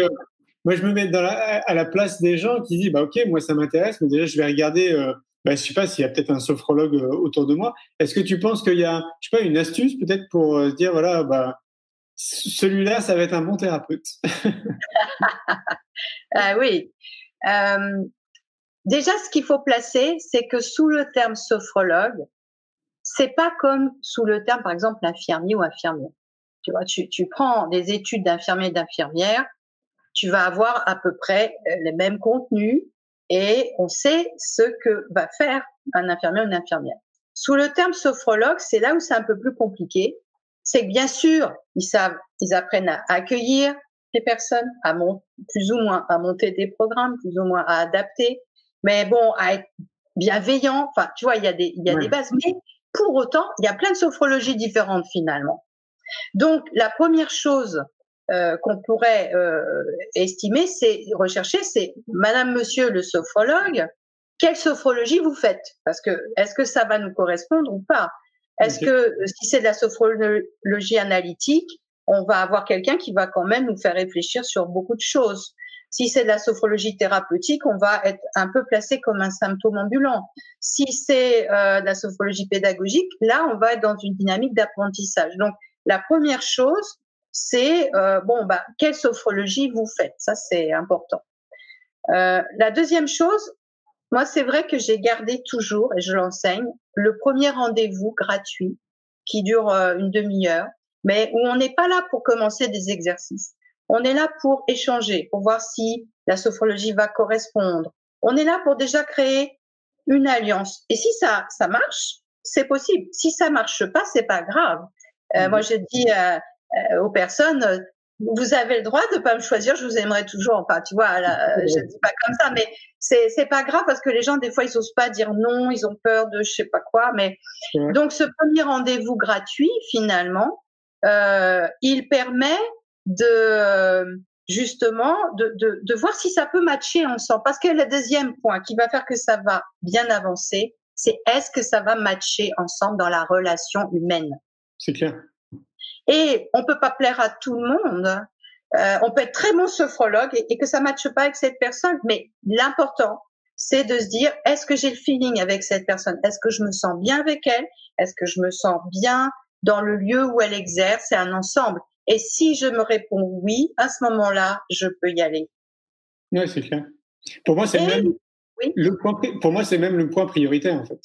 moi, je me mets à la place des gens qui disent, bah ok, moi ça m'intéresse, mais déjà je vais regarder. Je sais pas s'il y a peut-être un sophrologue autour de moi. Est-ce que tu penses qu'il y a, je sais pas, une astuce peut-être pour se dire voilà, bah celui-là, ça va être un bon thérapeute. Oui. Déjà, ce qu'il faut placer, c'est que sous le terme sophrologue, c'est pas comme sous le terme, par exemple, infirmier ou infirmière. Tu vois, tu prends des études d'infirmier et d'infirmière, tu vas avoir à peu près les mêmes contenus et on sait ce que va faire un infirmier ou une infirmière. Sous le terme sophrologue, c'est là où c'est un peu plus compliqué. C'est que bien sûr, ils apprennent à accueillir les personnes, plus ou moins à monter des programmes, plus ou moins à adapter, mais bon, à être bienveillant. Enfin, tu vois, il y a des bases, mais pour autant, il y a plein de sophrologies différentes finalement. Donc, la première chose qu'on pourrait estimer, rechercher, c'est Madame, Monsieur le sophrologue, quelle sophrologie vous faites? Parce que est-ce que ça va nous correspondre ou pas? Est-ce que si c'est de la sophrologie analytique, on va avoir quelqu'un qui va quand même nous faire réfléchir sur beaucoup de choses. Si c'est de la sophrologie thérapeutique, on va être un peu placé comme un symptôme ambulant. Si c'est de la sophrologie pédagogique, là, on va être dans une dynamique d'apprentissage. Donc, la première chose, c'est quelle sophrologie vous faites? Ça, c'est important. La deuxième chose, moi, c'est vrai que j'ai gardé toujours, et je l'enseigne, le premier rendez-vous gratuit qui dure une demi-heure, mais où on n'est pas là pour commencer des exercices. On est là pour échanger, pour voir si la sophrologie va correspondre. On est là pour déjà créer une alliance. Et si ça marche, c'est possible. Si ça marche pas, c'est pas grave. Moi, je dis aux personnes, vous avez le droit de pas me choisir, je vous aimerai toujours. Enfin, tu vois, je dis pas comme ça, mais c'est pas grave parce que les gens, des fois, ils osent pas dire non, ils ont peur de je sais pas quoi. Mais donc, ce premier rendez-vous gratuit, finalement, il permet justement de voir si ça peut matcher ensemble. Parce que le deuxième point qui va faire que ça va bien avancer, c'est est-ce que ça va matcher ensemble dans la relation humaine? C'est clair. Et on peut pas plaire à tout le monde. On peut être très bon sophrologue et que ça matche pas avec cette personne. Mais l'important, c'est de se dire, est-ce que j'ai le feeling avec cette personne? Est-ce que je me sens bien avec elle? Est-ce que je me sens bien dans le lieu où elle exerce, c'est un ensemble. Et si je me réponds oui, à ce moment-là, je peux y aller. Oui, c'est clair. Pour moi, c'est même le point prioritaire, en fait.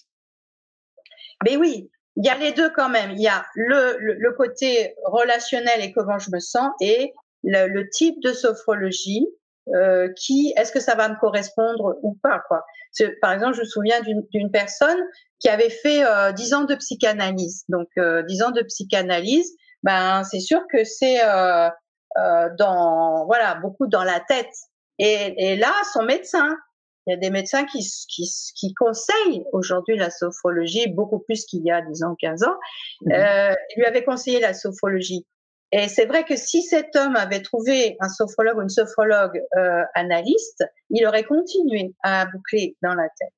Mais oui, il y a les deux quand même. Il y a le côté relationnel et comment je me sens, et le type de sophrologie est-ce que ça va me correspondre ou pas, quoi. Par exemple, je me souviens d'une personne qui avait fait 10 ans de psychanalyse. Donc 10 ans de psychanalyse, ben c'est sûr que c'est beaucoup dans la tête. Et là, son médecin, il y a des médecins qui conseillent aujourd'hui la sophrologie beaucoup plus qu'il y a 10 ans, 15 ans. Lui avait conseillé la sophrologie. Et c'est vrai que si cet homme avait trouvé un sophrologue ou une sophrologue analyste, il aurait continué à boucler dans la tête.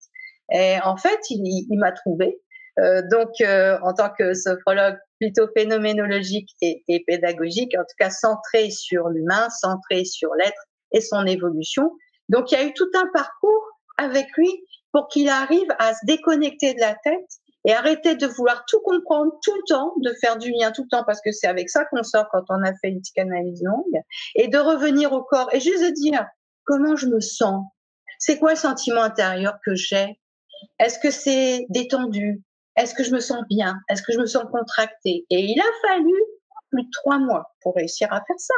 Et en fait, il m'a trouvé. En tant que sophrologue plutôt phénoménologique et pédagogique, en tout cas centré sur l'humain, centré sur l'être et son évolution. Donc, il y a eu tout un parcours avec lui pour qu'il arrive à se déconnecter de la tête et arrêter de vouloir tout comprendre tout le temps, de faire du lien tout le temps, parce que c'est avec ça qu'on sort quand on a fait une psychanalyse longue, et de revenir au corps et juste de dire comment je me sens, c'est quoi le sentiment intérieur que j'ai, est-ce que c'est détendu, est-ce que je me sens bien, est-ce que je me sens contractée. Et il a fallu plus de 3 mois pour réussir à faire ça.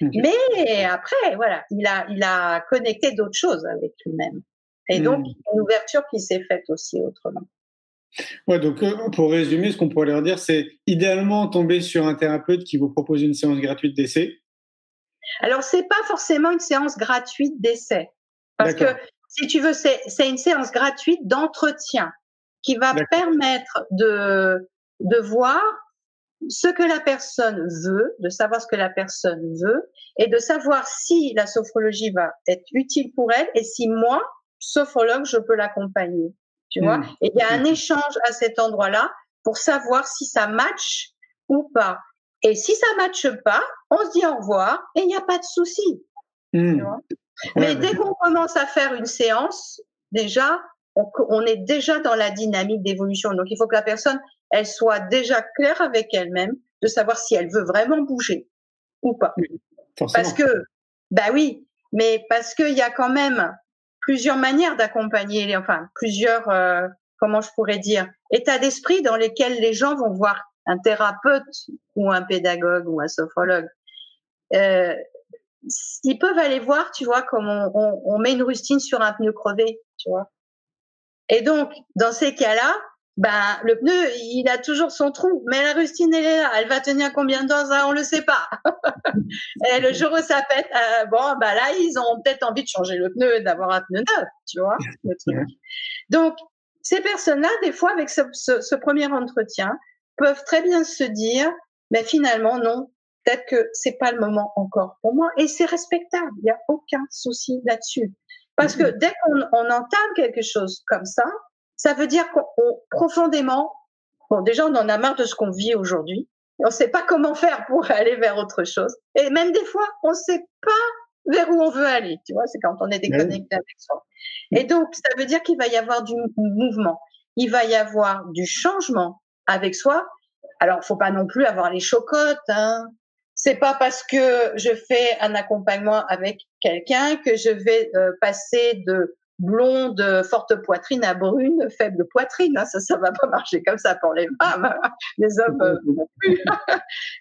Mais après, voilà, il a connecté d'autres choses avec lui-même. Et donc, une ouverture qui s'est faite aussi autrement. Ouais, donc pour résumer, ce qu'on pourrait leur dire, c'est idéalement tomber sur un thérapeute qui vous propose une séance gratuite d'essai. Alors, c'est pas forcément une séance gratuite d'essai. Parce que, si tu veux, c'est une séance gratuite d'entretien qui va permettre de voir ce que la personne veut, de savoir ce que la personne veut, et de savoir si la sophrologie va être utile pour elle et si moi, sophrologue, je peux l'accompagner. Tu vois? Et il y a un échange à cet endroit-là pour savoir si ça match ou pas. Et si ça matche pas, on se dit au revoir et il n'y a pas de souci. Tu vois? Mais dès qu'on commence à faire une séance, déjà, on est déjà dans la dynamique d'évolution. Donc, il faut que la personne, elle soit déjà claire avec elle-même de savoir si elle veut vraiment bouger ou pas. Parce que, mais parce qu'il y a quand même plusieurs manières d'accompagner, plusieurs, comment je pourrais dire, états d'esprit dans lesquels les gens vont voir un thérapeute ou un pédagogue ou un sophrologue. Ils peuvent aller voir, tu vois, comme on met une rustine sur un pneu crevé, tu vois. Et donc, dans ces cas-là, le pneu, il a toujours son trou, mais la rustine, elle est là. Elle va tenir combien de temps, ça, on le sait pas. Et le jour où ça pète, là, ils ont peut-être envie de changer le pneu, d'avoir un pneu neuf, tu vois, le truc. Donc, ces personnes-là, des fois, avec ce premier entretien, peuvent très bien se dire, mais finalement, non, peut-être que c'est pas le moment encore pour moi. Et c'est respectable. Il n'y a aucun souci là-dessus. Parce que dès qu'on entame quelque chose comme ça veut dire qu'on profondément, déjà on en a marre de ce qu'on vit aujourd'hui. On ne sait pas comment faire pour aller vers autre chose. Et même des fois, on ne sait pas vers où on veut aller. Tu vois, c'est quand on est déconnecté avec soi. Et donc, ça veut dire qu'il va y avoir du mouvement. Il va y avoir du changement avec soi. Alors, faut pas non plus avoir les chocottes, hein. C'est pas parce que je fais un accompagnement avec quelqu'un que je vais passer de blonde, forte poitrine à brune, faible poitrine. Hein. Ça va pas marcher comme ça pour les femmes. Hein. Les hommes non plus.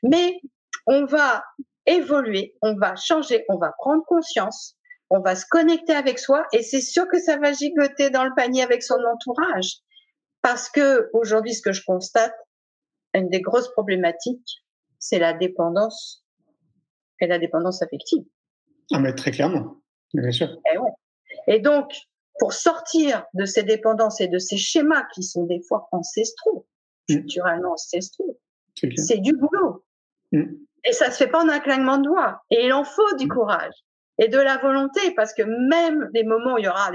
Mais on va évoluer, on va changer, on va prendre conscience, on va se connecter avec soi et c'est sûr que ça va gigoter dans le panier avec son entourage. Parce que aujourd'hui, ce que je constate, une des grosses problématiques, c'est la dépendance et la dépendance affective. Ah, mais très clairement, bien sûr. Et donc, pour sortir de ces dépendances et de ces schémas qui sont des fois ancestraux, culturellement ancestraux, c'est du boulot. Et ça se fait pas en un claquement de doigts. Et il en faut du courage et de la volonté, parce que même les moments où il y aura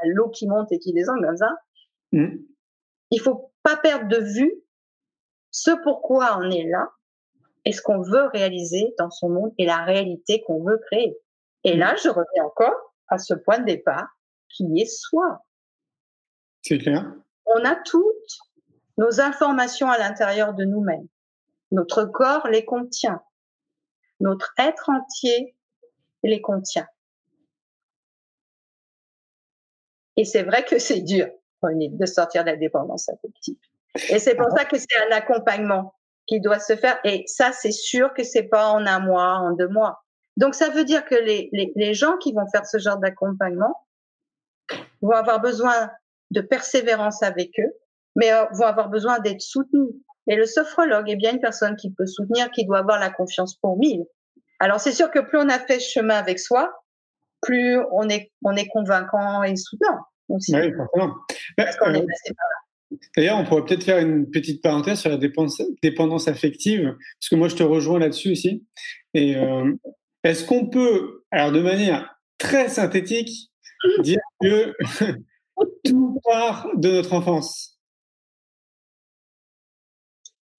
l'eau qui monte et qui descend comme ça, il faut pas perdre de vue ce pourquoi on est là et ce qu'on veut réaliser dans son monde et la réalité qu'on veut créer. Et là, je reviens encore à ce point de départ qui est soi. C'est clair. On a toutes nos informations à l'intérieur de nous-mêmes. Notre corps les contient. Notre être entier les contient. Et c'est vrai que c'est dur de sortir de la dépendance affective. Et c'est pour ça que c'est un accompagnement qui doit se faire. Et ça, c'est sûr que c'est pas en 1 mois, en 2 mois. Donc, ça veut dire que les gens qui vont faire ce genre d'accompagnement vont avoir besoin de persévérance avec eux, mais vont avoir besoin d'être soutenus. Et le sophrologue est bien une personne qui peut soutenir, qui doit avoir la confiance pour 1000. Alors, c'est sûr que plus on a fait ce chemin avec soi, plus on est convaincant et soutenant aussi. Oui, forcément. Parce qu'on est passé par là. D'ailleurs, on pourrait peut-être faire une petite parenthèse sur la dépendance affective, parce que moi, je te rejoins là-dessus aussi. Et est-ce qu'on peut, alors de manière très synthétique, dire que tout part de notre enfance?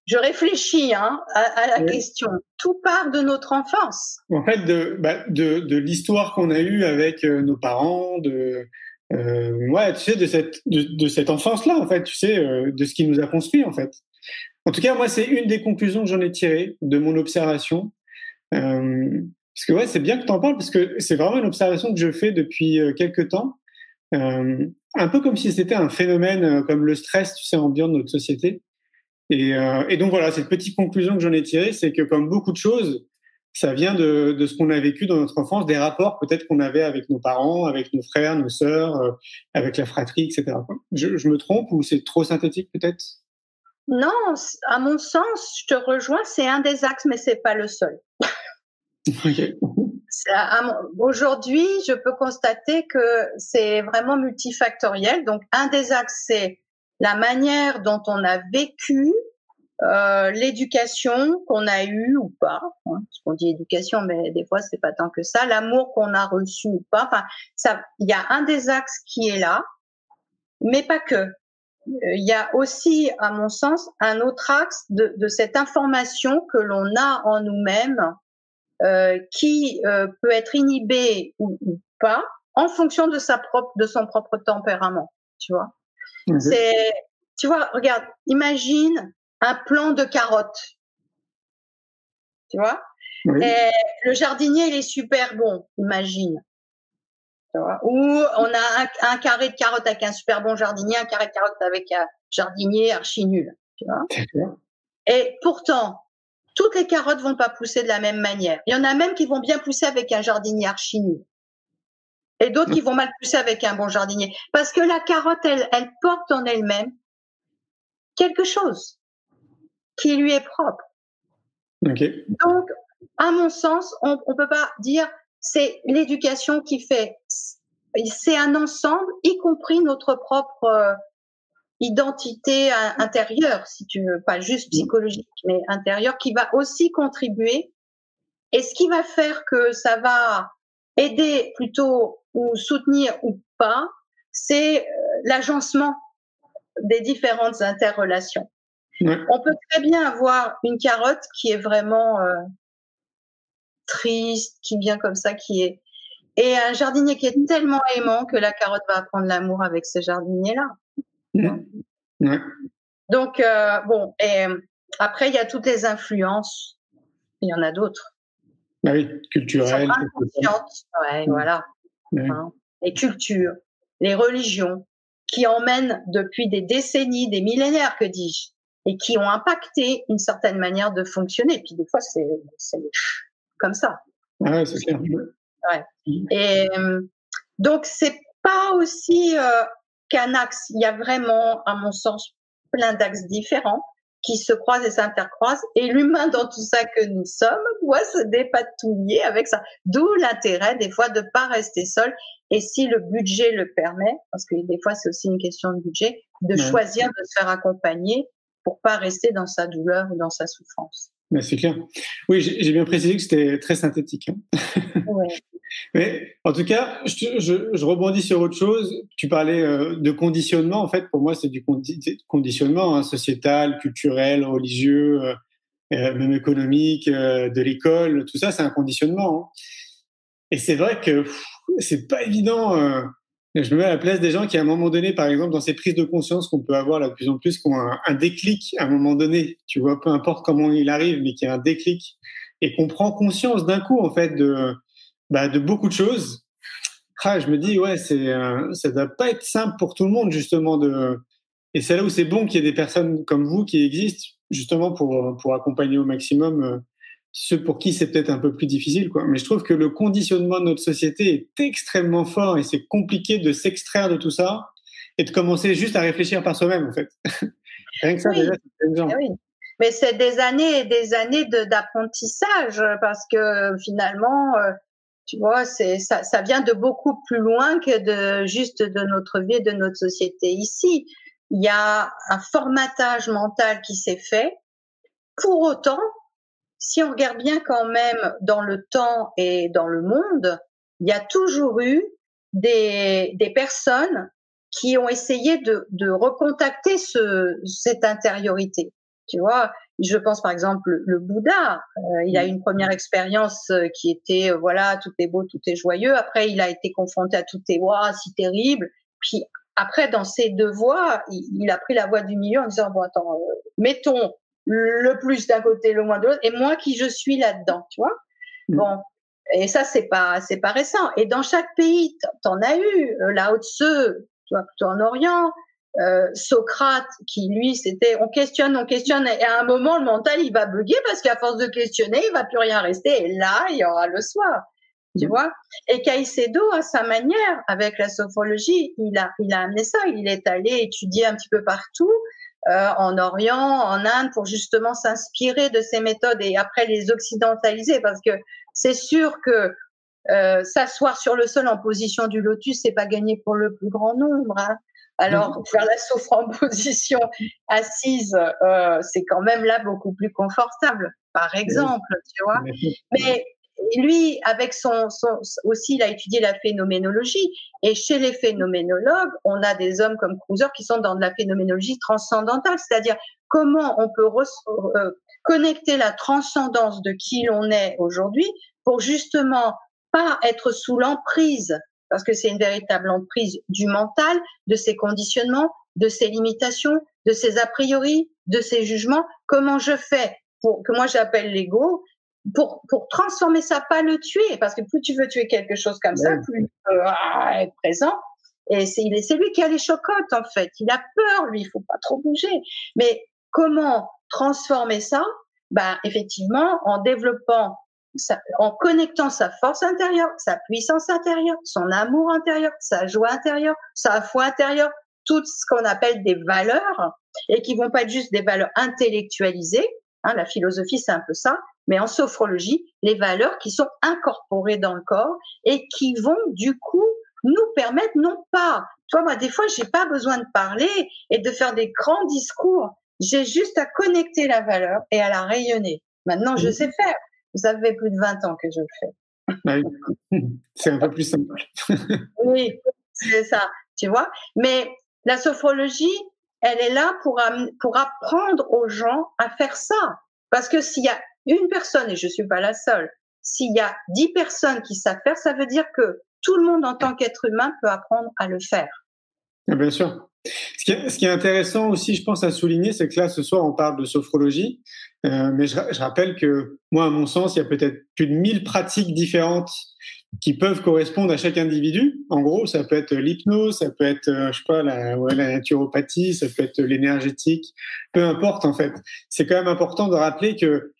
Je réfléchis à la question. Tout part de notre enfance. En fait, de l'histoire qu'on a eue avec nos parents, ouais, tu sais, de cette enfance-là, en fait, tu sais, de ce qui nous a construit, en fait. En tout cas, moi, c'est une des conclusions que j'en ai tirées de mon observation. Parce que ouais, c'est bien que tu en parles, parce que c'est vraiment une observation que je fais depuis quelques temps. Un peu comme si c'était un phénomène comme le stress, tu sais, ambiant de notre société. Et donc voilà, cette petite conclusion que j'en ai tirée, c'est que comme beaucoup de choses, ça vient de ce qu'on a vécu dans notre enfance, des rapports peut-être qu'on avait avec nos parents, avec nos frères, nos sœurs, avec la fratrie, etc. Je me trompe ou c'est trop synthétique peut-être? Non, à mon sens, je te rejoins, c'est un des axes, mais c'est pas le seul. Okay. Aujourd'hui, je peux constater que c'est vraiment multifactoriel. Donc, un des axes, c'est la manière dont on a vécu l'éducation qu'on a eue ou pas. Parce qu'on dit éducation, mais des fois, c'est pas tant que ça. L'amour qu'on a reçu ou pas. Enfin, ça, il y a un des axes qui est là, mais pas que. Il y a aussi, à mon sens, un autre axe de cette information que l'on a en nous-mêmes qui peut être inhibée ou pas en fonction de son propre tempérament, tu vois. Tu vois, regarde, imagine un plant de carottes, tu vois. Oui. Et le jardinier, il est super bon, imagine. Tu vois. Ou on a un carré de carottes avec un super bon jardinier, un carré de carottes avec un jardinier archi nul, tu vois. Et pourtant, toutes les carottes vont pas pousser de la même manière. Il y en a même qui vont bien pousser avec un jardinier archi nul. Et d'autres qui vont mal pousser avec un bon jardinier. Parce que la carotte, elle porte en elle-même quelque chose qui lui est propre. Okay. Donc, à mon sens, on peut pas dire c'est l'éducation qui fait. C'est un ensemble, y compris notre propre identité intérieure, si tu veux, pas juste psychologique, mais intérieure, qui va aussi contribuer. Et ce qui va faire que ça va aider plutôt ou soutenir ou pas, c'est l'agencement des différentes interrelations. Ouais. On peut très bien avoir une carotte qui est vraiment triste, qui vient comme ça, et un jardinier qui est tellement aimant que la carotte va apprendre l'amour avec ce jardinier-là. Ouais. Donc, bon, et après, il y a toutes les influences. Il y en a d'autres. Bah oui, culturelles. Inconscientes, ouais, voilà. Ouais. Hein, les cultures, les religions, qui emmènent depuis des décennies, des millénaires, que dis-je, et qui ont impacté une certaine manière de fonctionner. Puis des fois, c'est comme ça. Ah ouais, c'est clair. Ouais. Et donc, c'est pas aussi qu'un axe. Il y a vraiment, à mon sens, plein d'axes différents qui se croisent et s'intercroisent. Et l'humain, dans tout ça que nous sommes, doit se dépatouiller avec ça. D'où l'intérêt, des fois, de pas rester seul. Et si le budget le permet, parce que des fois, c'est aussi une question de budget, de choisir de se faire accompagner pour pas rester dans sa douleur ou dans sa souffrance. Mais c'est clair. Oui, j'ai bien précisé que c'était très synthétique. Ouais. Mais en tout cas, je rebondis sur autre chose. Tu parlais de conditionnement. En fait, pour moi, c'est du conditionnement sociétal, culturel, religieux, même économique, de l'école. Tout ça, c'est un conditionnement. Et c'est vrai que c'est pas évident Je me mets à la place des gens qui, à un moment donné, par exemple, dans ces prises de conscience qu'on peut avoir là de plus en plus, qui ont un déclic à un moment donné, tu vois, peu importe comment il arrive, mais qui a un déclic et qu'on prend conscience d'un coup, en fait, de beaucoup de choses. Je me dis, ouais, ça doit pas être simple pour tout le monde, justement, et c'est là où c'est bon qu'il y ait des personnes comme vous qui existent, justement, pour accompagner au maximum ceux pour qui c'est peut-être un peu plus difficile, quoi. Mais je trouve que le conditionnement de notre société est extrêmement fort et c'est compliqué de s'extraire de tout ça et de commencer juste à réfléchir par soi-même, en fait. Rien que ça, oui. déjà, c'est exemple. Oui. Mais c'est des années et des années d'apprentissage parce que finalement, tu vois, ça vient de beaucoup plus loin que de notre vie et de notre société. Ici, il y a un formatage mental qui s'est fait. Pour autant, si on regarde bien quand même dans le temps et dans le monde, il y a toujours eu des personnes qui ont essayé de recontacter cette intériorité. Tu vois, je pense par exemple le Bouddha, il a eu une première expérience qui était voilà, tout est beau, tout est joyeux. Après, il a été confronté à tout est waouh, si terrible. Puis après, dans ces deux voies, il a pris la voie du milieu en disant bon attends, mettons le plus d'un côté, le moins de l'autre, et moi qui je suis là-dedans, tu vois. Bon, et ça c'est pas récent. Et dans chaque pays, t'en as eu. Lao Tzu, tu vois, plutôt en Orient. Socrate, qui lui, c'était on questionne, et à un moment le mental il va bugger parce qu'à force de questionner, il va plus rien rester. Et là, il y aura le soir. Tu vois. Et Caicedo, à sa manière, avec la sophrologie, il a amené ça. Il est allé étudier un petit peu partout. En Orient, en Inde, pour justement s'inspirer de ces méthodes et après les occidentaliser, parce que c'est sûr que s'asseoir sur le sol en position du lotus, c'est pas gagné pour le plus grand nombre. Hein. Alors faire la sophro en position assise, c'est quand même là beaucoup plus confortable, par exemple, tu vois. Mais lui, avec aussi, il a étudié la phénoménologie. Et chez les phénoménologues, on a des hommes comme Kreuzer qui sont dans de la phénoménologie transcendantale, c'est-à-dire comment on peut connecter la transcendance de qui l'on est aujourd'hui pour justement pas être sous l'emprise, parce que c'est une véritable emprise du mental, de ses conditionnements, de ses limitations, de ses a priori, de ses jugements. Comment je fais que moi j'appelle l'ego, pour transformer ça, pas le tuer, parce que plus tu veux tuer quelque chose comme ça, plus il peut être présent. Et c'est lui qui a les chocottes, en fait. Il a peur, lui, il faut pas trop bouger. Mais comment transformer ça? Effectivement, en développant, en connectant sa force intérieure, sa puissance intérieure, son amour intérieur, sa joie intérieure, sa foi intérieure, tout ce qu'on appelle des valeurs, et qui vont pas être juste des valeurs intellectualisées. Hein, la philosophie, c'est un peu ça. Mais en sophrologie, les valeurs qui sont incorporées dans le corps et qui vont du coup nous permettre non pas, tu vois, moi des fois j'ai pas besoin de parler et de faire des grands discours, j'ai juste à connecter la valeur et à la rayonner. Maintenant je sais faire, ça fait plus de 20 ans que je le fais. C'est un peu plus simple. Oui, c'est ça, tu vois. Mais la sophrologie, elle est là pour apprendre aux gens à faire ça. Parce que s'il y a une personne, et je suis pas la seule, s'il y a 10 personnes qui savent faire, ça veut dire que tout le monde en tant qu'être humain peut apprendre à le faire. Bien sûr. Ce qui est intéressant aussi, je pense, à souligner, c'est que là, ce soir, on parle de sophrologie, mais je rappelle que moi, à mon sens, il y a peut-être plus de 1000 pratiques différentes qui peuvent correspondre à chaque individu. En gros, ça peut être l'hypnose, ça peut être, je sais pas, la naturopathie, ça peut être l'énergétique, peu importe en fait. C'est quand même important de rappeler que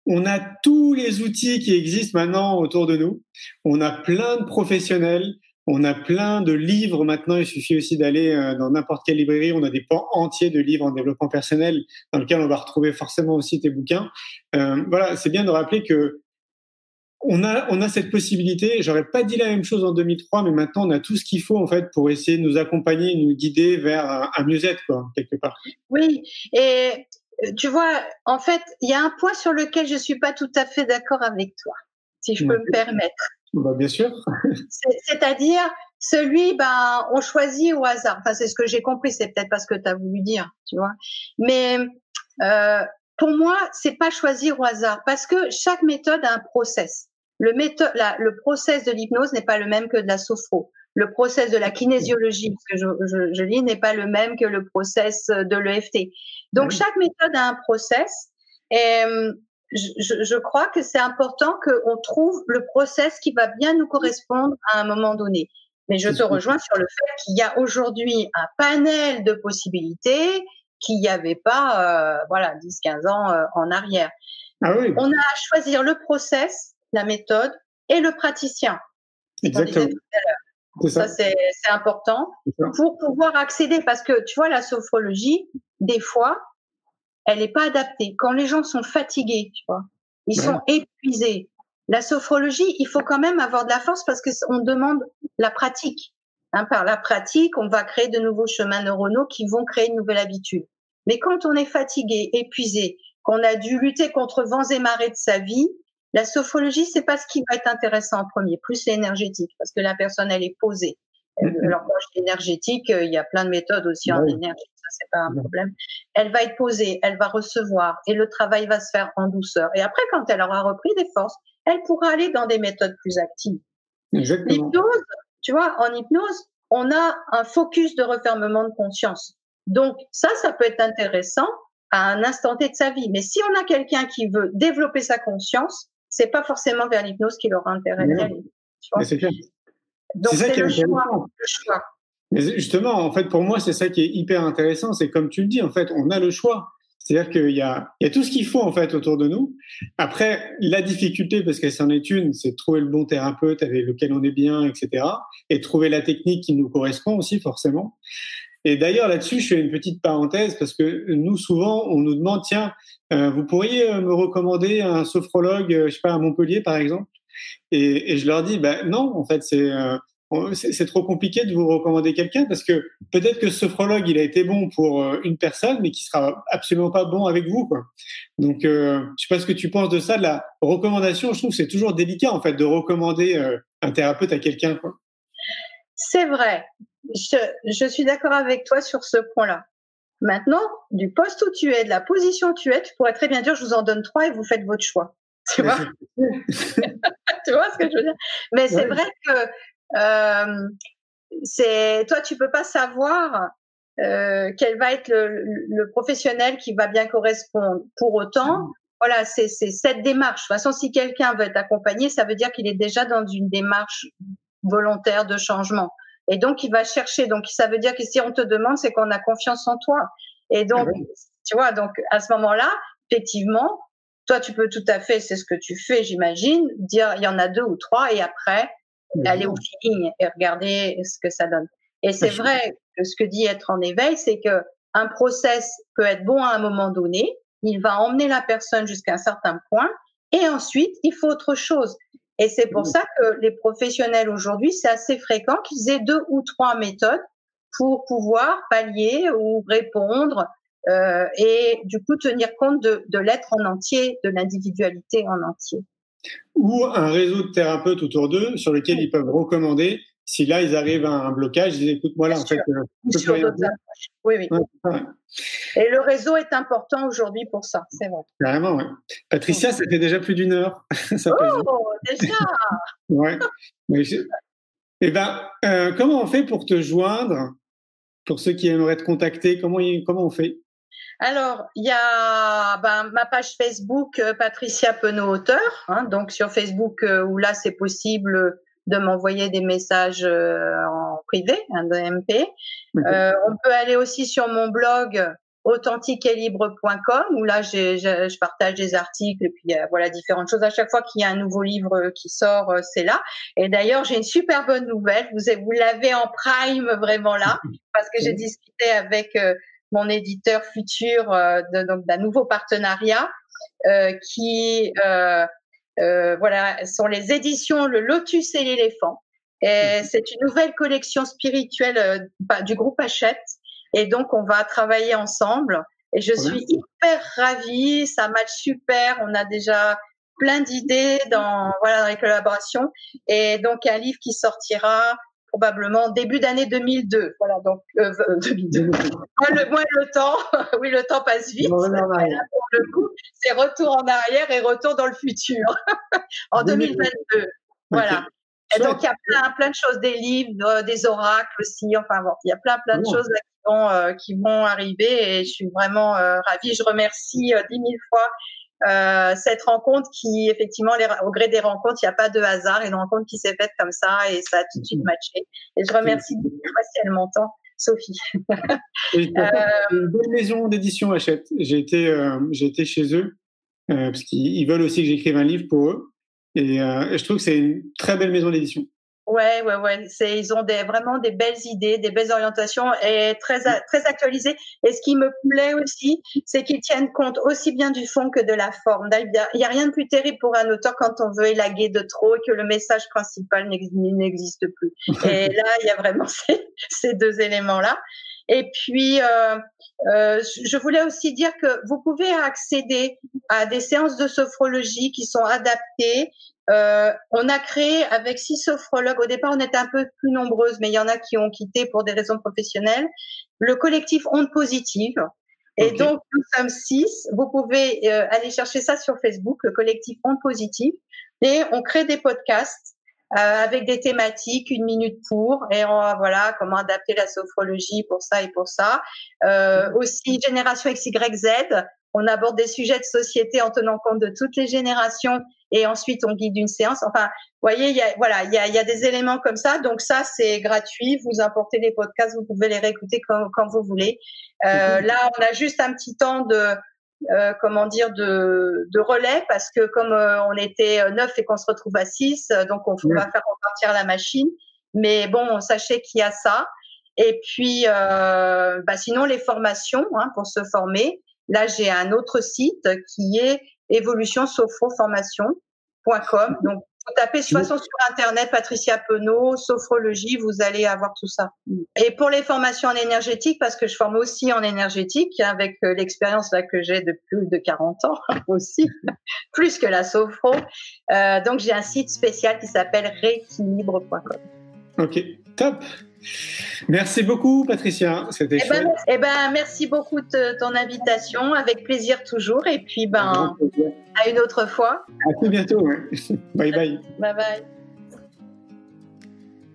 on a tous les outils qui existent maintenant autour de nous. On a plein de professionnels, on a plein de livres maintenant. Il suffit aussi d'aller dans n'importe quelle librairie. On a des pans entiers de livres en développement personnel dans lesquels on va retrouver forcément aussi tes bouquins. Voilà, c'est bien de rappeler que on a cette possibilité. J'aurais pas dit la même chose en 2003, mais maintenant on a tout ce qu'il faut en fait pour essayer de nous accompagner, nous guider vers un mieux-être, quoi, quelque part. Oui, et tu vois, en fait, il y a un point sur lequel je suis pas tout à fait d'accord avec toi, si je peux me permettre. Bien sûr. C'est-à-dire celui, on choisit au hasard. Enfin, c'est ce que j'ai compris. C'est peut-être pas ce que tu as voulu dire, tu vois. Mais pour moi, c'est pas choisir au hasard, parce que chaque méthode a un process. Le process de l'hypnose n'est pas le même que de la sophro. le process de la kinésiologie, parce que je lis, n'est pas le même que le process de l'EFT. Donc, chaque méthode a un process. Et je crois que c'est important qu'on trouve le process qui va bien nous correspondre à un moment donné. Mais je te rejoins sur le fait qu'il y a aujourd'hui un panel de possibilités qu'il n'y avait pas, 10-15 ans en arrière. Ah oui. On a à choisir le process, la méthode et le praticien. Exactement. Ça, c'est important pour pouvoir accéder, parce que tu vois, la sophrologie, des fois, elle n'est pas adaptée. Quand les gens sont fatigués, tu vois, ils sont épuisés. La sophrologie, il faut quand même avoir de la force parce qu'on demande la pratique. Par la pratique, on va créer de nouveaux chemins neuronaux qui vont créer une nouvelle habitude. Mais quand on est fatigué, épuisé, qu'on a dû lutter contre vents et marées de sa vie, la sophrologie, c'est pas ce qui va être intéressant en premier, plus l'énergétique, parce que la personne, elle est posée. Alors, quand je dis énergétique, il y a plein de méthodes aussi en énergie, ça, c'est pas un problème. Elle va être posée, elle va recevoir, et le travail va se faire en douceur. Et après, quand elle aura repris des forces, elle pourra aller dans des méthodes plus actives. Exactement. L'hypnose, tu vois, en hypnose, on a un focus de refermement de conscience. Donc, ça peut être intéressant à un instant T de sa vie. Mais si on a quelqu'un qui veut développer sa conscience, c'est pas forcément vers l'hypnose qu'il aura intérêt d'aller. C'est clair. Donc, c'est le choix. Mais justement, en fait, pour moi, c'est ça qui est hyper intéressant. C'est comme tu le dis, en fait, on a le choix. C'est-à-dire qu'il y a tout ce qu'il faut, en fait, autour de nous. Après, la difficulté, parce que c'en est une, c'est de trouver le bon thérapeute avec lequel on est bien, etc. Et trouver la technique qui nous correspond aussi, forcément. Et d'ailleurs, là-dessus, je fais une petite parenthèse parce que nous, souvent, on nous demande, tiens, vous pourriez me recommander un sophrologue, je sais pas, à Montpellier, par exemple? Et je leur dis, non, en fait, c'est trop compliqué de vous recommander quelqu'un parce que peut-être que ce sophrologue, il a été bon pour une personne, mais qui sera absolument pas bon avec vous, quoi. Donc, je sais pas ce que tu penses de ça, de la recommandation. Je trouve que c'est toujours délicat, en fait, de recommander un thérapeute à quelqu'un, quoi. C'est vrai. Je suis d'accord avec toi sur ce point-là. Maintenant, du poste où tu es, de la position où tu es, tu pourrais très bien dire, je vous en donne 3 et vous faites votre choix. Tu vois? Tu vois ce que je veux dire? Mais c'est vrai que toi, tu peux pas savoir quel va être le professionnel qui va bien correspondre. Pour autant, voilà, c'est cette démarche. De toute façon, si quelqu'un veut être accompagné, ça veut dire qu'il est déjà dans une démarche volontaire de changement. Et donc, il va chercher. Donc, ça veut dire que si on te demande, c'est qu'on a confiance en toi. Et donc, tu vois, donc à ce moment-là, effectivement, toi, tu peux tout à fait, c'est ce que tu fais, j'imagine, dire il y en a 2 ou 3 et après, aller au feeling et regarder ce que ça donne. Et c'est vrai que ce que dit être en éveil, c'est que un process peut être bon à un moment donné, il va emmener la personne jusqu'à un certain point et ensuite, il faut autre chose. Et c'est pour ça que les professionnels aujourd'hui, c'est assez fréquent qu'ils aient 2 ou 3 méthodes pour pouvoir pallier ou répondre et du coup tenir compte de l'être en entier, de l'individualité en entier. Ou un réseau de thérapeutes autour d'eux sur lesquels ils peuvent recommander si là ils arrivent à un blocage, ils disent écoute moi là en fait sur d'autres approches. Oui. Ouais. Et le réseau est important aujourd'hui pour ça, c'est vrai. Carrément, ouais. Patricia, ça fait déjà plus d'1 heure. Déjà. Ouais. Comment on fait pour te joindre? Pour ceux qui aimeraient te contacter, comment on fait? Alors, il y a ma page Facebook Patricia Penaud auteur, donc sur Facebook où là c'est possible de m'envoyer des messages en privé, un MP. On peut aller aussi sur mon blog authentiqueetlibre.com où là je partage des articles et puis voilà différentes choses. À chaque fois qu'il y a un nouveau livre qui sort, c'est là. Et d'ailleurs, j'ai une super bonne nouvelle. Vous l'avez en prime vraiment là parce que j'ai discuté avec mon éditeur futur donc d'un nouveau partenariat qui sont les éditions Le Lotus et l'éléphant. Et c'est une nouvelle collection spirituelle du groupe Hachette. Et donc, on va travailler ensemble. Et je suis hyper ravie. Ça match super. On a déjà plein d'idées dans les collaborations. Et donc, un livre qui sortira probablement début d'année 2002. Voilà, donc 2002. Le temps, oui, le temps passe vite. Pour le coup, c'est retour en arrière et retour dans le futur en 2022. Voilà. Et donc, il y a plein de choses, des livres, des oracles aussi. Enfin, bon, il y a plein de choses là qui vont arriver et je suis vraiment ravie. Je remercie 10 000 fois cette rencontre qui, effectivement, au gré des rencontres, il n'y a pas de hasard. Une rencontre qui s'est faite comme ça et ça a tout de suite matché. Et je remercie beaucoup si elle m'entend, Sophie. Une belle maison d'édition Hachette. J'ai été chez eux parce qu'ils veulent aussi que j'écrive un livre pour eux. Et je trouve que c'est une très belle maison d'édition. Ouais. Ils ont vraiment des belles idées, des belles orientations et très actualisées. Et ce qui me plaît aussi, c'est qu'ils tiennent compte aussi bien du fond que de la forme. Il y a rien de plus terrible pour un auteur quand on veut élaguer de trop et que le message principal n'existe plus. Et là, il y a vraiment ces deux éléments-là. Et puis, je voulais aussi dire que vous pouvez accéder à des séances de sophrologie qui sont adaptées. On a créé avec 6 sophrologues. Au départ, on était un peu plus nombreuses, mais il y en a qui ont quitté pour des raisons professionnelles. Le collectif Ondes Positives. Et donc, nous sommes 6. Vous pouvez aller chercher ça sur Facebook, le collectif Ondes Positives. Et on crée des podcasts avec des thématiques, 1 minute pour, et voilà comment adapter la sophrologie pour ça et pour ça. Aussi Génération XYZ, on aborde des sujets de société en tenant compte de toutes les générations et ensuite on guide une séance. Enfin, vous voyez, il y a des éléments comme ça. Donc ça, c'est gratuit. Vous importez les podcasts, vous pouvez les réécouter quand vous voulez. Là, on a juste un petit temps de relais parce que comme on était 9 et qu'on se retrouve à 6, donc on va faire repartir la machine. Mais bon, sachez qu'il y a ça. Et puis, sinon les formations pour se former. Là, j'ai un autre site qui est evolutionsophroformation.com. Donc, vous tapez de toute façon sur Internet Patricia Penaud, sophrologie, vous allez avoir tout ça. Et pour les formations en énergétique, parce que je forme aussi en énergétique, avec l'expérience là que j'ai depuis plus de 40 ans aussi, plus que la sophro. Donc, j'ai un site spécial qui s'appelle rééquilibre.com. Ok, top. Merci beaucoup, Patricia. C'était chouette. Merci beaucoup de ton invitation. Avec plaisir toujours. Et puis, à une autre fois. À tout bientôt. Ouais. Bye bye. Bye bye.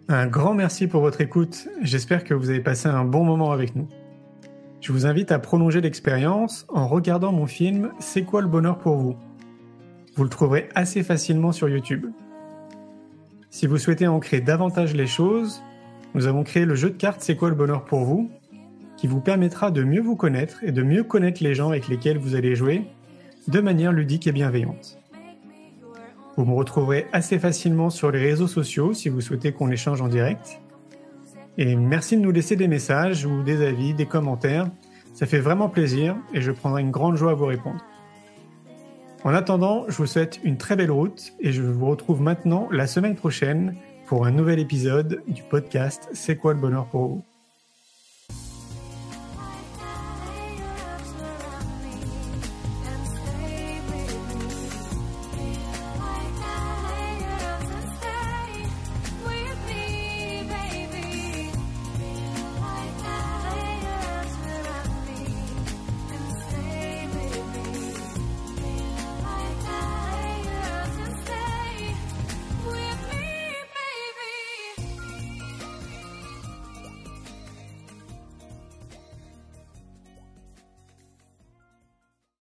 Un grand merci pour votre écoute. J'espère que vous avez passé un bon moment avec nous. Je vous invite à prolonger l'expérience en regardant mon film « C'est quoi le bonheur pour vous ?» Vous le trouverez assez facilement sur YouTube. Si vous souhaitez ancrer davantage les choses, nous avons créé le jeu de cartes « C'est quoi le bonheur pour vous ?» qui vous permettra de mieux vous connaître et de mieux connaître les gens avec lesquels vous allez jouer de manière ludique et bienveillante. Vous me retrouverez assez facilement sur les réseaux sociaux si vous souhaitez qu'on échange en direct. Et merci de nous laisser des messages ou des avis, des commentaires. Ça fait vraiment plaisir et je prendrai une grande joie à vous répondre. En attendant, je vous souhaite une très belle route et je vous retrouve maintenant la semaine prochaine pour un nouvel épisode du podcast « C'est quoi le bonheur pour vous ?»